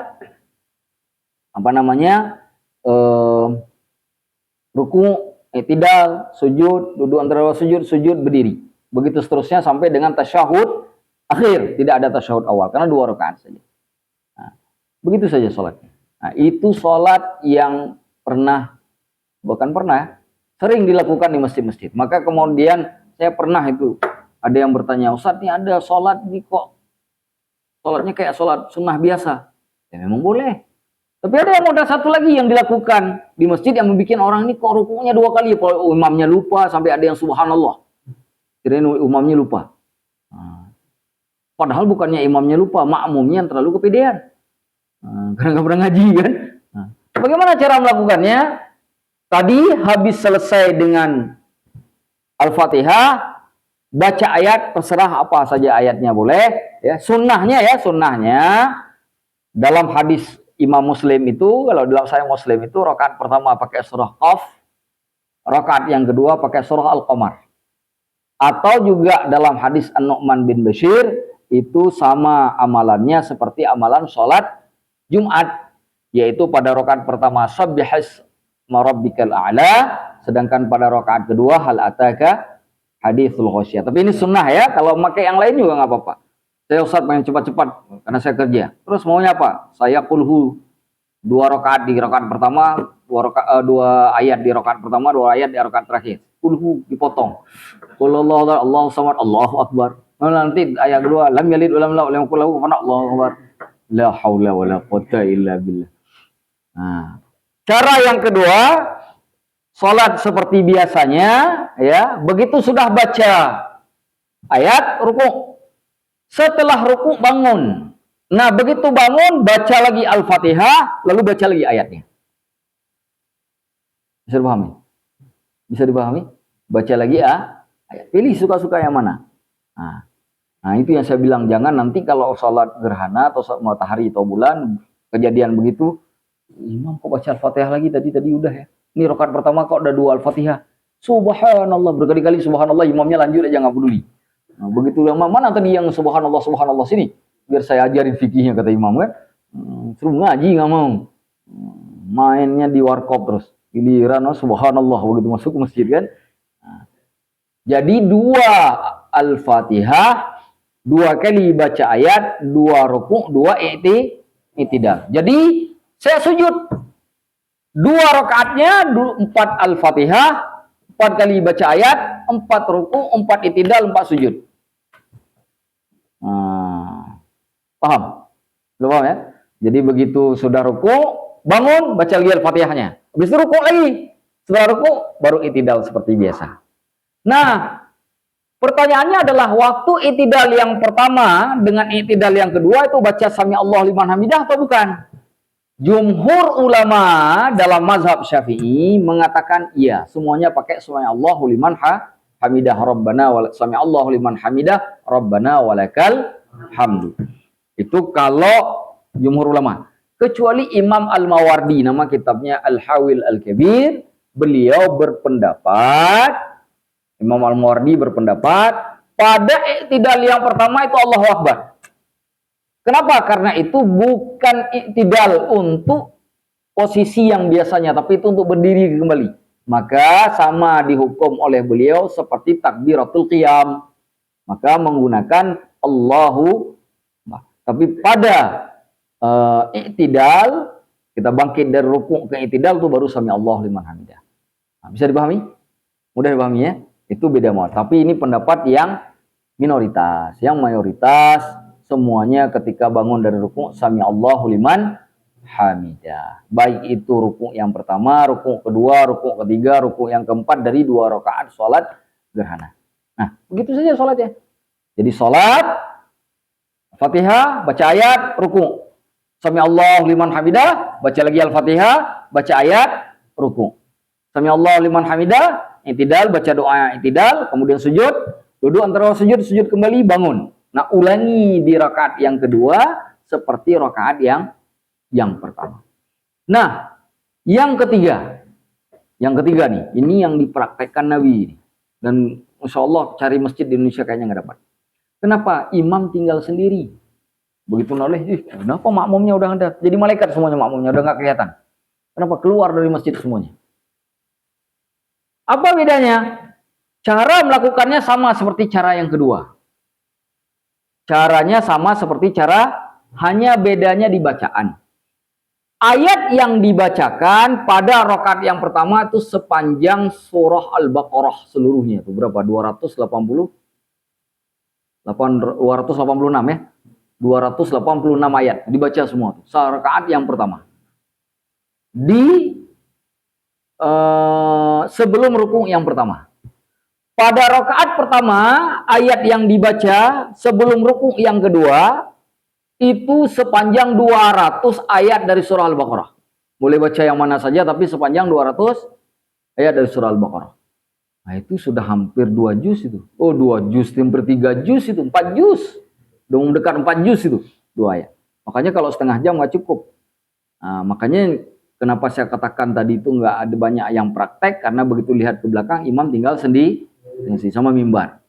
ruku, i'tidal, sujud, duduk antara sujud, berdiri. Begitu seterusnya sampai dengan tasyahud akhir, tidak ada tasyahud awal karena 2 rakaat saja. Nah, begitu saja sholatnya. Nah, itu sholat yang sering dilakukan di masjid-masjid. Maka kemudian saya pernah itu, ada yang bertanya, Ustadz, ini ada sholat ini kok sholatnya kayak sholat sunnah biasa. Ya memang boleh. Tapi ada yang model satu lagi yang dilakukan di masjid yang membuat orang ini kok rukunya 2 kali, imamnya lupa, sampai ada yang subhanallah. Kirain imamnya lupa. Nah, padahal bukannya imamnya lupa, makmumnya yang terlalu kepedean. Karena nggak pernah ngaji kan. Nah, bagaimana cara melakukannya? Tadi habis selesai dengan Al-Fatihah, baca ayat, terserah apa saja ayatnya boleh. Ya, sunnahnya dalam hadis Imam Muslim itu, kalau dalam Sahih Muslim itu, rakaat pertama pakai surah Qaf, rakaat yang kedua pakai surah Al-Qamar. Atau juga dalam hadis An-Nu'man bin Bashir, itu sama amalannya seperti amalan sholat Jumat, yaitu pada rakaat pertama sabbihis marabbikal a'la, sedangkan pada rakaat kedua hal ataka haditsul ghasyiyah. Tapi ini sunnah ya, kalau pakai yang lain juga nggak apa-apa. Saya Ustaz pengen cepat-cepat karena saya kerja. Terus maunya apa? Saya kulhu Dua rakaat di rakaat pertama, dua ayat di rakaat pertama, dua ayat di rakaat terakhir. Kulhu dipotong. Allahu samad, Allahu akbar. Nanti ayat kedua, lam yalid wa lam yulad wa lam yakul lahu kufuwan ahad, Allahu akbar. La haula wala quwwata illa billah. Nah, cara yang kedua, salat seperti biasanya, ya. Begitu sudah baca ayat, ruku. Setelah ruku bangun. Nah, begitu bangun, baca lagi Al-Fatihah, lalu baca lagi ayatnya. Bisa dipahami? Bisa dipahami? Baca lagi ayat. Pilih suka-suka yang mana. Nah, itu yang saya bilang, jangan nanti kalau sholat gerhana atau matahari atau bulan, kejadian begitu, imam kok baca Al-Fatihah lagi, tadi udah ya. Ini rakaat pertama kok udah dua Al-Fatihah. Subhanallah, berkali-kali subhanallah, imamnya lanjut aja, nggak peduli. Nah, begitu lama, mana tadi yang subhanallah, subhanallah sini? Biar saya ajarin fikihnya, kata imam kan. Suruh ngaji nggak mau. Mainnya di warkop terus. Giliran subhanallah begitu masuk ke masjid kan. Nah, jadi dua Al-Fatihah, dua kali baca ayat, dua ruku', dua i'tidal. Jadi saya sujud. Dua rakaatnya, empat Al-Fatihah, empat kali baca ayat, empat ruku', empat i'tidal, empat sujud. Paham? Lu paham ya? Jadi begitu sudah ruku, bangun, baca lagi Al-Fatihahnya. Habis itu ruku lagi. Setelah ruku, baru i'tidal seperti biasa. Nah, pertanyaannya adalah waktu i'tidal yang pertama dengan i'tidal yang kedua itu baca sami Allah liman hamidah atau bukan? Jumhur ulama dalam mazhab Syafi'i mengatakan iya, semuanya pakai sami Allahu liman hamidah rabbana wa sami Allahu liman hamidah rabbana walakal hamdu. Itu kalau jumhur ulama. Kecuali Imam Al-Mawardi, nama kitabnya Al-Hawil Al-Kabir, beliau berpendapat, Imam Al-Mawardi berpendapat, pada i'tidal yang pertama itu Allahu Akbar. Kenapa? Karena itu bukan i'tidal untuk posisi yang biasanya, tapi itu untuk berdiri kembali. Maka sama dihukum oleh beliau seperti takbiratul qiyam. Maka menggunakan Allahu. Tapi pada i'tidal, kita bangkit dari rukuk ke i'tidal itu baru sami Allah liman hamidah. Nah, bisa dipahami? Mudah dipahami ya? Itu beda mau. Tapi ini pendapat yang minoritas. Yang mayoritas semuanya ketika bangun dari rukuk sami Allahu liman hamidah. Baik itu rukuk yang pertama, rukuk kedua, rukuk ketiga, rukuk yang keempat dari dua rakaat sholat gerhana. Nah, begitu saja sholatnya. Jadi sholat Fatihah, baca ayat, ruku. Sami Allah liman hamidah, baca lagi Al-Fatihah, baca ayat, ruku. Sami Allah liman hamidah, i'tidal, baca doa i'tidal, kemudian sujud, duduk antara sujud, sujud kembali, bangun. Nah, ulangi di rakaat yang kedua seperti rakaat yang pertama. Nah, yang ketiga nih, ini yang dipraktekkan Nabi. Dan Insya Allah cari masjid di Indonesia kayaknya nggak dapat. Kenapa? Imam tinggal sendiri. Begitu noleh, kenapa makmumnya udah ada? Jadi malaikat semuanya makmumnya, udah nggak kelihatan. Kenapa? Keluar dari masjid semuanya. Apa bedanya? Cara melakukannya sama seperti cara yang kedua. Caranya sama seperti hanya bedanya di bacaan. Ayat yang dibacakan pada rakaat yang pertama itu sepanjang surah Al-Baqarah seluruhnya. Itu berapa? 286 ya. 286 ayat dibaca semua. Rakaat yang pertama. Sebelum rukuk yang pertama. Pada rakaat pertama, ayat yang dibaca sebelum rukuk yang kedua itu sepanjang 200 ayat dari surah Al-Baqarah. Boleh baca yang mana saja, tapi sepanjang 200 ayat dari surah Al-Baqarah. Nah, itu sudah hampir 2 juz itu. Oh, 2 juz, hampir 3 juz itu, 4 juz. Udah mendekat 4 juz itu, 2 ayat. Makanya kalau setengah jam nggak cukup. Nah, makanya kenapa saya katakan tadi itu nggak ada banyak yang praktek, karena begitu lihat ke belakang, imam tinggal sendiri sama mimbar.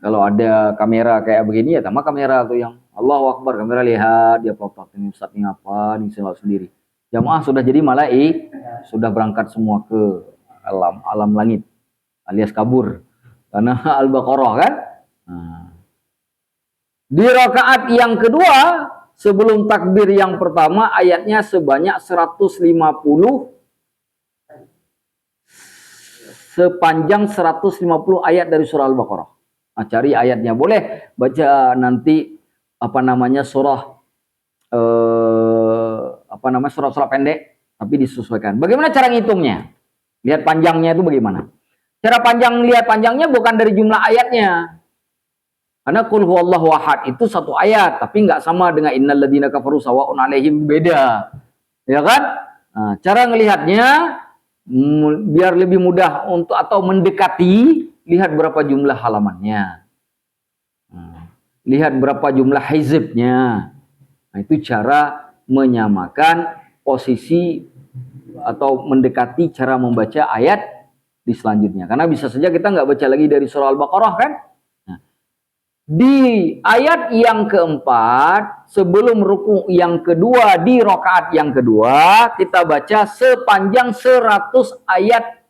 Kalau ada kamera kayak begini, ya tambah kamera tuh yang Allahu Akbar, kamera lihat, dia plot ini Ustaz ini apa, ini saya sendiri. Jamaah sudah jadi sudah berangkat semua ke alam langit. Alias kabur karena Al-Baqarah kan. Nah, di rakaat yang kedua Sebelum takbir yang pertama ayatnya sebanyak 150, sepanjang 150 ayat dari surah Al-Baqarah. Nah, cari ayatnya, boleh baca nanti surah surah pendek tapi disesuaikan. Bagaimana cara ngitungnya? Lihat panjangnya itu bagaimana? Cara lihat panjangnya bukan dari jumlah ayatnya. Karena qul huwallahu ahad itu satu ayat, tapi nggak sama dengan innal ladzina kafaru sawa'un 'alaihim, beda. Ya kan? Nah, cara ngelihatnya biar lebih mudah untuk atau mendekati, lihat berapa jumlah halamannya. Lihat berapa jumlah hizibnya. Nah, itu cara menyamakan posisi atau mendekati cara membaca ayat di selanjutnya. Karena bisa saja kita nggak baca lagi dari surah Al-Baqarah kan? Di ayat yang keempat, sebelum ruku yang kedua, di rakaat yang kedua, kita baca sepanjang 100 ayat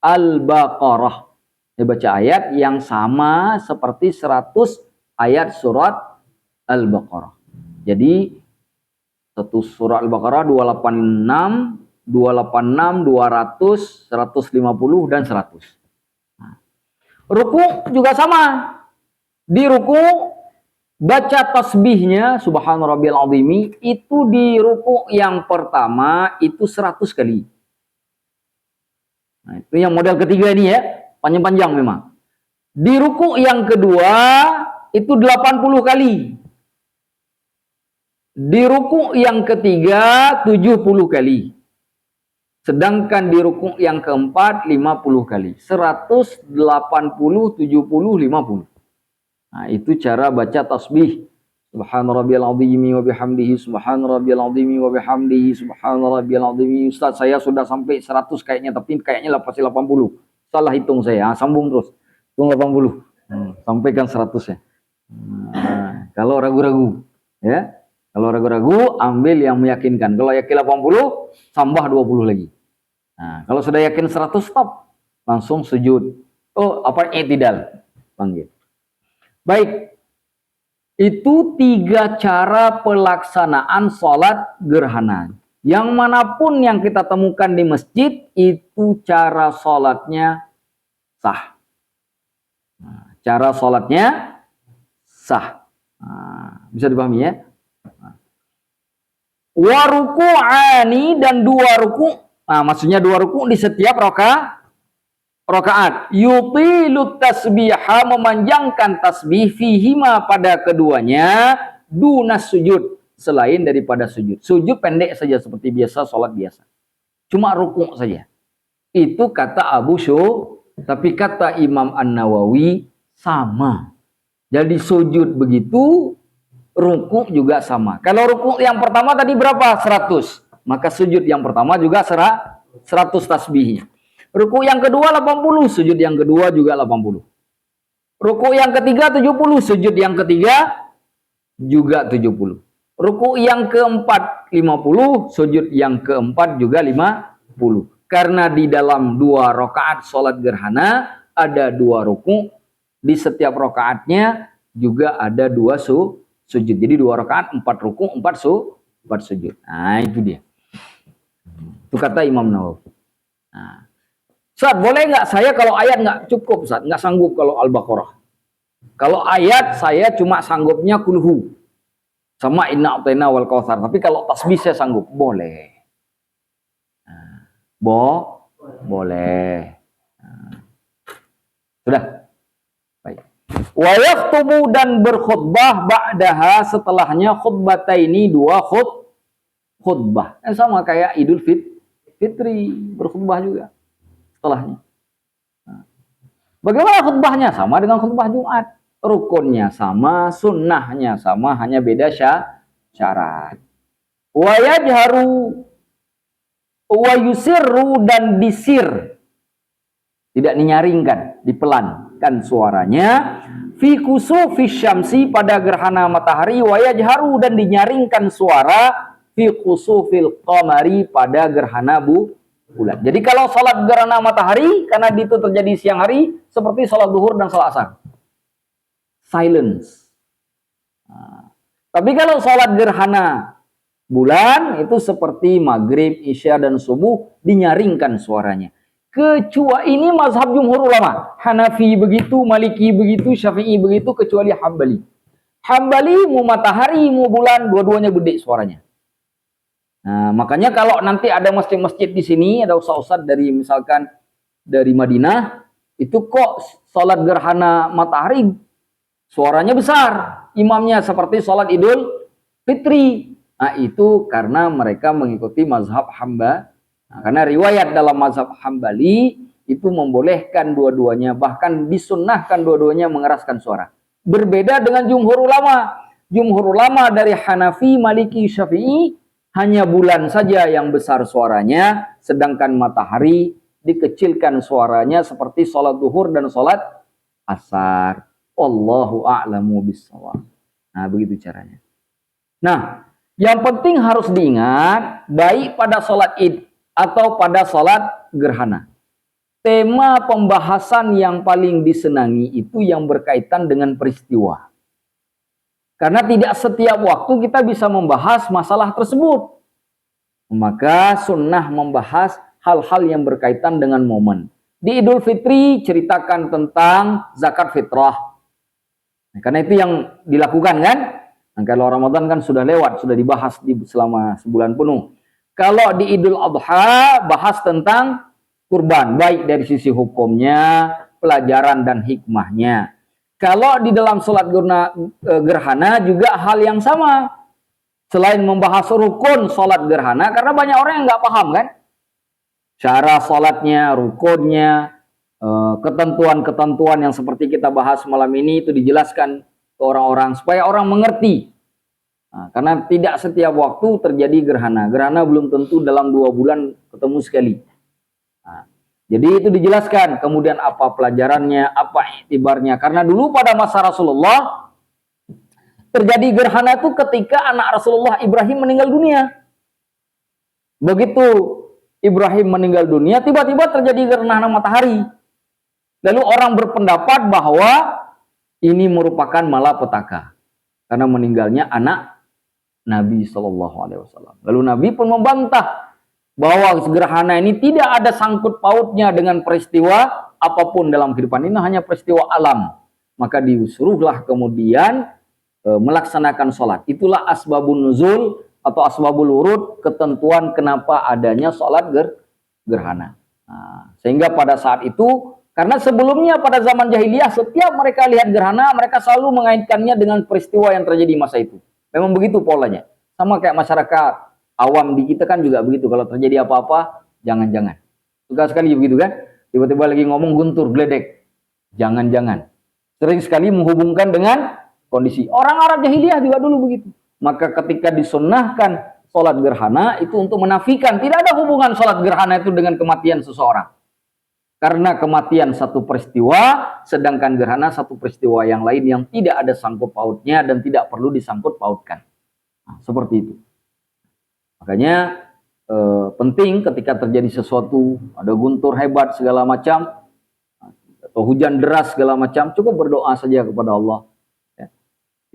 Al-Baqarah. Kita baca ayat yang sama seperti 100 ayat surat Al-Baqarah. Jadi, satu surat Al-Baqarah 286, 200, 150, dan 100. Nah, ruku juga sama. Di ruku baca tasbihnya subhana rabbiyal azimi itu di ruku yang pertama itu 100 kali. Nah, itu yang model ketiga ini ya, panjang-panjang memang. Di ruku yang kedua itu 80 kali. Di ruku yang ketiga 70 kali. Sedangkan di ruku yang keempat 50 kali. 100, 80, 70, 50. Nah, itu cara baca tasbih. Subhana rabbiyal azimi wa bihamdihi, subhana rabbiyal azimi wa bihamdihi, subhana rabbiyal azimi. Ustaz, saya sudah sampai 100 kayaknya, tapi kayaknya pasti 80. Salah hitung saya. Nah, sambung terus. Hitung 80. Sampaikan 100 ya. Nah, kalau ragu-ragu, ya. Kalau ragu-ragu, ambil yang meyakinkan. Kalau yakin 80, tambah 20 lagi. Nah, kalau sudah yakin 100, stop. Langsung sujud. I'tidal. Panggil. Baik, itu 3 cara pelaksanaan sholat gerhana. Yang manapun yang kita temukan di masjid, itu cara sholatnya sah. Nah, cara sholatnya sah. Nah, bisa dipahami ya? Wa ruku'ani, dan 2 ruku'. Nah, maksudnya 2 ruku' di setiap rakaat. Yutilut tasbiha, memanjangkan tasbih, fihima, pada keduanya, dunas sujud, selain daripada sujud. Sujud pendek saja seperti biasa, sholat biasa. Cuma rukuk saja. Itu kata Abu Syuh, tapi kata Imam An-Nawawi sama. Jadi sujud begitu, rukuk juga sama. Kalau rukuk yang pertama tadi berapa? 100. Maka sujud yang pertama juga 100 tasbihnya. Ruku yang kedua 80, sujud yang kedua juga 80. Ruku yang ketiga 70, sujud yang ketiga juga 70. Ruku yang keempat 50, sujud yang keempat juga 50. Karena di dalam 2 rakaat sholat gerhana ada 2 ruku, di setiap rakaatnya juga ada 2 sujud. Jadi 2 rakaat 4 ruku, 4 sujud. Nah, itu dia. Itu kata Imam Nawawi. Nah, Ustaz, boleh nggak saya kalau ayat nggak cukup, Ustaz? Nggak sanggup kalau Al-Baqarah. Kalau ayat saya cuma sanggupnya kulhu. Sama inna a'tayna wal kautsar. Tapi kalau tasbih saya sanggup. Boleh. Nah, boleh. Nah, sudah. Baik. Wa yaktubu, dan berkhutbah ba'daha, setelahnya, khutbataini, 2 khutbah. Sama kayak Idul Fitri, berkhutbah juga setelahnya. Nah, bagaimana khutbahnya? Sama dengan khutbah Jumat. Rukunnya sama, sunnahnya sama, hanya beda syarat. Wa yajharu wa yusirru, dan disir. Tidak dinyaringkan, dipelankan suaranya. Fi kusufi syamsi, pada gerhana matahari. Wa yajharu, dan dinyaringkan suara. Fi kusufil qamari, pada gerhana bulan. Jadi kalau sholat gerhana matahari, karena itu terjadi siang hari, seperti sholat zuhur dan sholat asar. Silence. Nah, Tapi kalau sholat gerhana bulan itu seperti maghrib, isya, dan subuh dinyaringkan suaranya. Kecuali ini mazhab jumhur ulama. Hanafi begitu, Maliki begitu, Syafi'i begitu, kecuali Hambali. Hambali mau matahari, mau bulan, dua-duanya gede suaranya. Nah, makanya kalau nanti ada masjid-masjid di sini, ada ustaz-ustaz dari misalkan dari Madinah, itu kok sholat gerhana matahari suaranya besar, imamnya seperti sholat Idul Fitri. Nah, itu karena mereka mengikuti mazhab Hamba. Nah, karena riwayat dalam mazhab Hambali itu membolehkan dua-duanya, bahkan disunnahkan dua-duanya mengeraskan suara. Berbeda dengan jumhur ulama. Jumhur ulama dari Hanafi, Maliki, Syafi'i hanya bulan saja yang besar suaranya, sedangkan matahari dikecilkan suaranya seperti sholat duhur dan sholat asar. Wallahu a'lamu bissawab. Nah, begitu caranya. Nah, yang penting harus diingat, baik pada sholat id atau pada sholat gerhana. Tema pembahasan yang paling disenangi itu yang berkaitan dengan peristiwa. Karena tidak setiap waktu kita bisa membahas masalah tersebut. Maka sunnah membahas hal-hal yang berkaitan dengan momen. Di Idul Fitri ceritakan tentang zakat fitrah. Nah, karena itu yang dilakukan kan. Nah, kalau Ramadan kan sudah lewat, sudah dibahas selama sebulan penuh. Kalau di Idul Adha bahas tentang kurban, baik dari sisi hukumnya, pelajaran dan hikmahnya. Kalau di dalam sholat gerhana juga hal yang sama. Selain membahas rukun sholat gerhana, karena banyak orang yang nggak paham kan. Cara sholatnya, rukunnya, ketentuan-ketentuan yang seperti kita bahas malam ini itu dijelaskan ke orang-orang supaya orang mengerti. Nah, karena tidak setiap waktu terjadi gerhana. Gerhana belum tentu dalam 2 bulan ketemu sekali. Nah, jadi itu dijelaskan. Kemudian apa pelajarannya, apa iktibarnya. Karena dulu pada masa Rasulullah terjadi gerhana itu ketika anak Rasulullah Ibrahim meninggal dunia. Begitu Ibrahim meninggal dunia, tiba-tiba terjadi gerhana matahari. Lalu orang berpendapat bahwa ini merupakan malapetaka karena meninggalnya anak Nabi SAW. Lalu Nabi pun membantah bahwa gerhana ini tidak ada sangkut pautnya dengan peristiwa apapun dalam kehidupan ini, hanya peristiwa alam. Maka disuruhlah kemudian melaksanakan sholat. Itulah asbabun nuzul atau asbabul wurud, ketentuan kenapa adanya sholat gerhana. Nah, sehingga pada saat itu, karena sebelumnya pada zaman jahiliyah setiap mereka lihat gerhana, mereka selalu mengaitkannya dengan peristiwa yang terjadi masa itu. Memang begitu polanya. Sama kayak masyarakat awam di kita kan juga begitu. Kalau terjadi apa-apa, jangan-jangan. Suka sekali begitu kan? Tiba-tiba lagi ngomong guntur, geledek. Jangan-jangan. Sering sekali menghubungkan dengan kondisi. Orang Arab jahiliyah juga dulu begitu. Maka ketika disunnahkan sholat gerhana, itu untuk menafikan. Tidak ada hubungan sholat gerhana itu dengan kematian seseorang. Karena kematian satu peristiwa, sedangkan gerhana satu peristiwa yang lain yang tidak ada sangkut pautnya dan tidak perlu disangkut pautkan. Nah, seperti itu. Makanya penting ketika terjadi sesuatu, ada guntur hebat segala macam, atau hujan deras segala macam, cukup berdoa saja kepada Allah. Ya.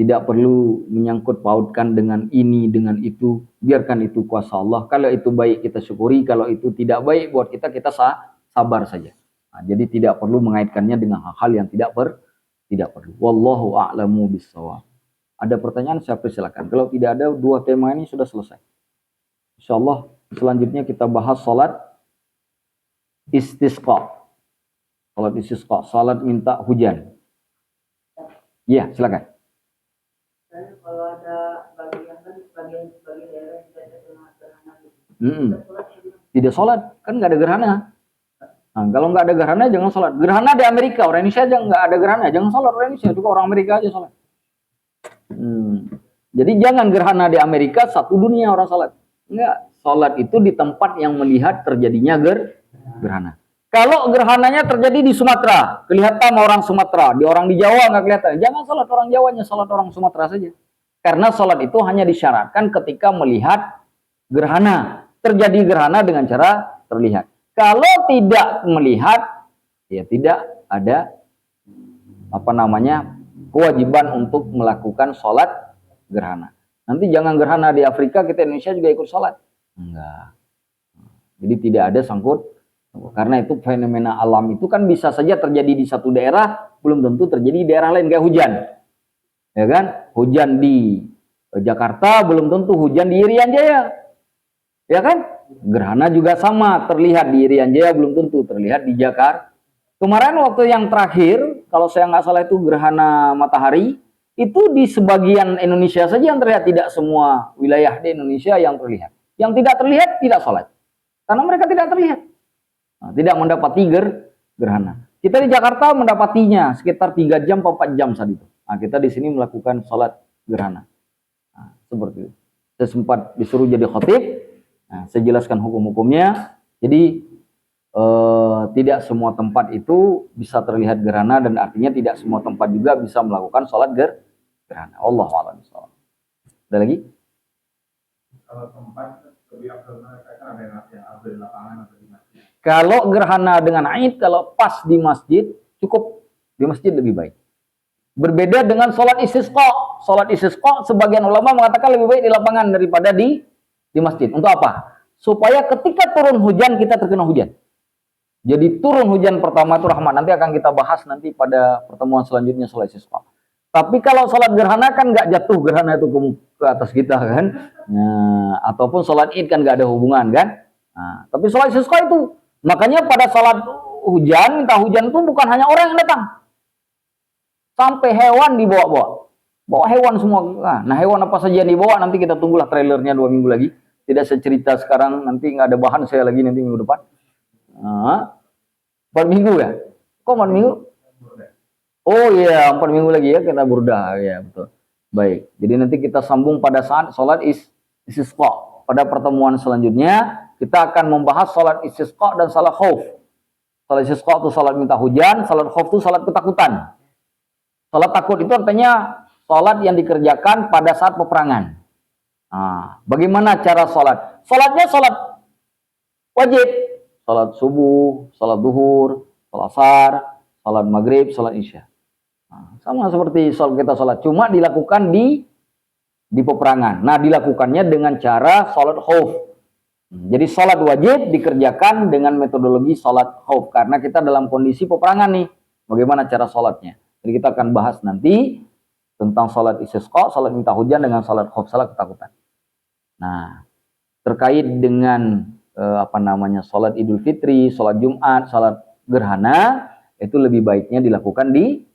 Tidak perlu menyangkut pautkan dengan ini, dengan itu. Biarkan itu kuasa Allah. Kalau itu baik kita syukuri, kalau itu tidak baik buat kita, kita sabar saja. Nah, jadi tidak perlu mengaitkannya dengan hal-hal yang tidak perlu. Wallahu a'lamu bissawab. Ada pertanyaan, saya persilakan. Kalau tidak ada, 2 tema ini sudah selesai. Insyaallah selanjutnya kita bahas salat istisqa. Salat istisqa, salat minta hujan. Iya, silakan. Kalau ada bagian daerah tidak ada gerhana. Tidak sholat, kan nggak ada gerhana. Nah, kalau nggak ada gerhana jangan sholat. Gerhana di Amerika, orang Indonesia aja nggak ada gerhana, jangan sholat orang Indonesia, juga orang Amerika aja sholat. Jadi jangan gerhana di Amerika, satu dunia orang sholat. Enggak, sholat itu di tempat yang melihat terjadinya gerhana. Kalau gerhananya terjadi di Sumatera, kelihatan orang Sumatera, di orang di Jawa nggak kelihatan, jangan sholat orang Jawanya, sholat orang Sumatera saja. Karena sholat itu hanya disyaratkan ketika melihat gerhana. Terjadi gerhana dengan cara terlihat. Kalau tidak melihat, ya tidak ada kewajiban untuk melakukan sholat gerhana. Nanti jangan gerhana di Afrika, kita Indonesia juga ikut sholat. Enggak. Jadi tidak ada sangkut. Karena itu fenomena alam itu kan bisa saja terjadi di satu daerah, belum tentu terjadi di daerah lain, kayak hujan. Ya kan? Hujan di Jakarta belum tentu hujan di Irian Jaya. Ya kan? Gerhana juga sama, terlihat di Irian Jaya belum tentu terlihat di Jakarta. Kemarin waktu yang terakhir, kalau saya nggak salah itu gerhana matahari, itu di sebagian Indonesia saja yang terlihat, tidak semua wilayah di Indonesia yang terlihat. Yang tidak terlihat tidak sholat. Karena mereka tidak terlihat. Nah, tidak mendapati gerhana. Kita di Jakarta mendapatinya sekitar 3 jam, 4 jam saat itu. Nah, kita di sini melakukan sholat gerhana. Nah, seperti itu. Saya sempat disuruh jadi khatib. Nah, saya jelaskan hukum-hukumnya. Jadi tidak semua tempat itu bisa terlihat gerhana, dan artinya tidak semua tempat juga bisa melakukan sholat gerhana. Allahu a'lam. Ada lagi? Kalau tempat lebih afdal mereka kan ada yang afdal di lapangan atau di masjid. Kalau gerhana dengan Aid, kalau pas di masjid, cukup di masjid lebih baik. Berbeda dengan sholat istisqa. Sholat istisqa sebagian ulama mengatakan lebih baik di lapangan daripada di masjid. Untuk apa? Supaya ketika turun hujan kita terkena hujan. Jadi turun hujan pertama itu rahmat. Nanti akan kita bahas nanti pada pertemuan selanjutnya sholat istisqa. Tapi kalau sholat gerhana kan nggak jatuh gerhana itu ke atas kita kan. Nah, ataupun sholat id kan nggak ada hubungan kan. Nah, tapi sholat istisqa itu. Makanya pada sholat hujan, minta hujan itu bukan hanya orang yang datang. Sampai hewan dibawa-bawa. Bawa hewan semua. Nah, hewan apa saja yang dibawa nanti kita tunggulah trailernya 2 minggu lagi. Tidak saya cerita sekarang, nanti nggak ada bahan saya lagi nanti minggu depan. 4 minggu ya? Kok 4 minggu? Oh iya, 4 minggu lagi ya kita burdah. Ya, betul. Baik, jadi nanti kita sambung pada saat sholat istisqa. Pada pertemuan selanjutnya, kita akan membahas sholat istisqa dan sholat khauf. Sholat istisqa itu sholat minta hujan, sholat khauf itu sholat ketakutan. Sholat takut itu artinya sholat yang dikerjakan pada saat peperangan. Nah, bagaimana cara sholat? Sholatnya sholat wajib. Sholat subuh, sholat duhur, sholat asar, sholat maghrib, sholat isya. Nah, sama seperti kita sholat, cuma dilakukan di peperangan. Nah, dilakukannya dengan cara sholat khauf. Jadi sholat wajib dikerjakan dengan metodologi sholat khauf. Karena kita dalam kondisi peperangan nih. Bagaimana cara sholatnya? Jadi kita akan bahas nanti tentang sholat istisqa, sholat minta hujan dengan sholat khauf, sholat ketakutan. Nah, terkait dengan sholat Idul Fitri, sholat Jumat, sholat gerhana, itu lebih baiknya dilakukan di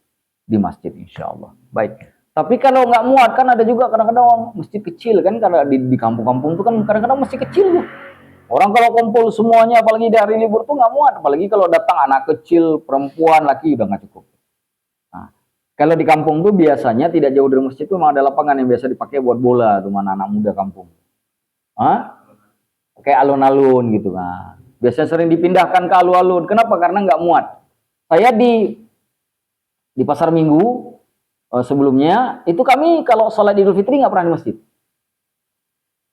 masjid insya Allah. Baik. Tapi kalau nggak muat kan ada juga kadang-kadang masjid kecil kan, karena di kampung-kampung itu kan kadang-kadang masjid kecil tuh. Orang kalau kumpul semuanya, apalagi di hari libur tuh nggak muat, apalagi kalau datang anak kecil, perempuan, laki udah nggak cukup. Nah, kalau di kampung tuh biasanya tidak jauh dari masjid tuh memang ada lapangan yang biasa dipakai buat bola tuh, mana anak muda kampung. Kayak alun-alun gitu kan. Biasanya sering dipindahkan ke alun-alun. Kenapa? Karena nggak muat. Saya di pasar Minggu sebelumnya itu kami kalau sholat Idul Fitri nggak pernah di masjid.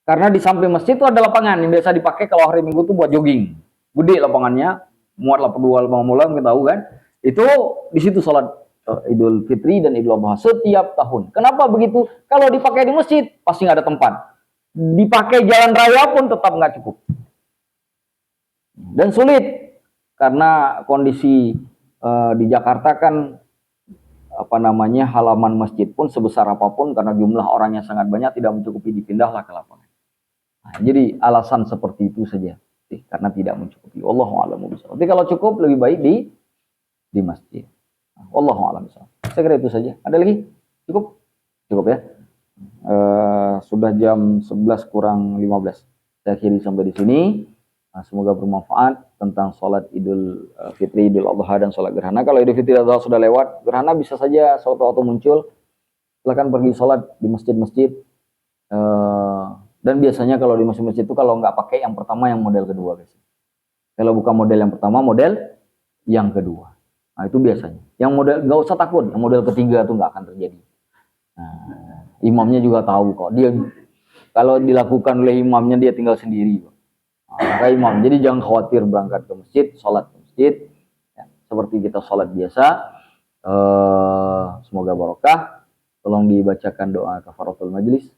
Karena di samping masjid itu ada lapangan yang biasa dipakai kalau hari Minggu tuh buat jogging. Gede lapangannya, muat 82 mulam kita tahu kan. Itu di situ sholat Idul Fitri dan Idul Adha setiap tahun. Kenapa begitu? Kalau dipakai di masjid pasti nggak ada tempat. Dipakai jalan raya pun tetap nggak cukup. Dan sulit karena kondisi di Jakarta kan halaman masjid pun sebesar apapun karena jumlah orangnya sangat banyak tidak mencukupi, dipindahlah ke lapangan. Nah, jadi alasan seperti itu saja karena tidak mencukupi. Wallahu a'lam bishawab. Tapi kalau cukup lebih baik di masjid. Wallahu a'lam bishawab. Saya kira itu saja. Ada lagi? Cukup? Cukup ya. Sudah jam 11 kurang 15. Saya akhiri sampai di sini. Semoga bermanfaat tentang sholat Idul Fitri, Idul Adha dan sholat gerhana. Kalau Idul Fitri Adha sudah lewat, gerhana bisa saja suatu waktu muncul. Silakan pergi sholat di masjid-masjid. Dan biasanya kalau di masjid-masjid itu kalau nggak pakai yang pertama, yang model kedua guys. Kalau bukan model yang pertama, model yang kedua. Nah itu biasanya. Yang model nggak usah takut, yang model ketiga itu nggak akan terjadi. Nah, imamnya juga tahu kok. Dia kalau dilakukan oleh imamnya dia tinggal sendiri. Maka imam. Jadi jangan khawatir berangkat ke masjid, sholat ke masjid. Ya, seperti kita sholat biasa. Semoga barokah. Tolong dibacakan doa kafaratul majlis.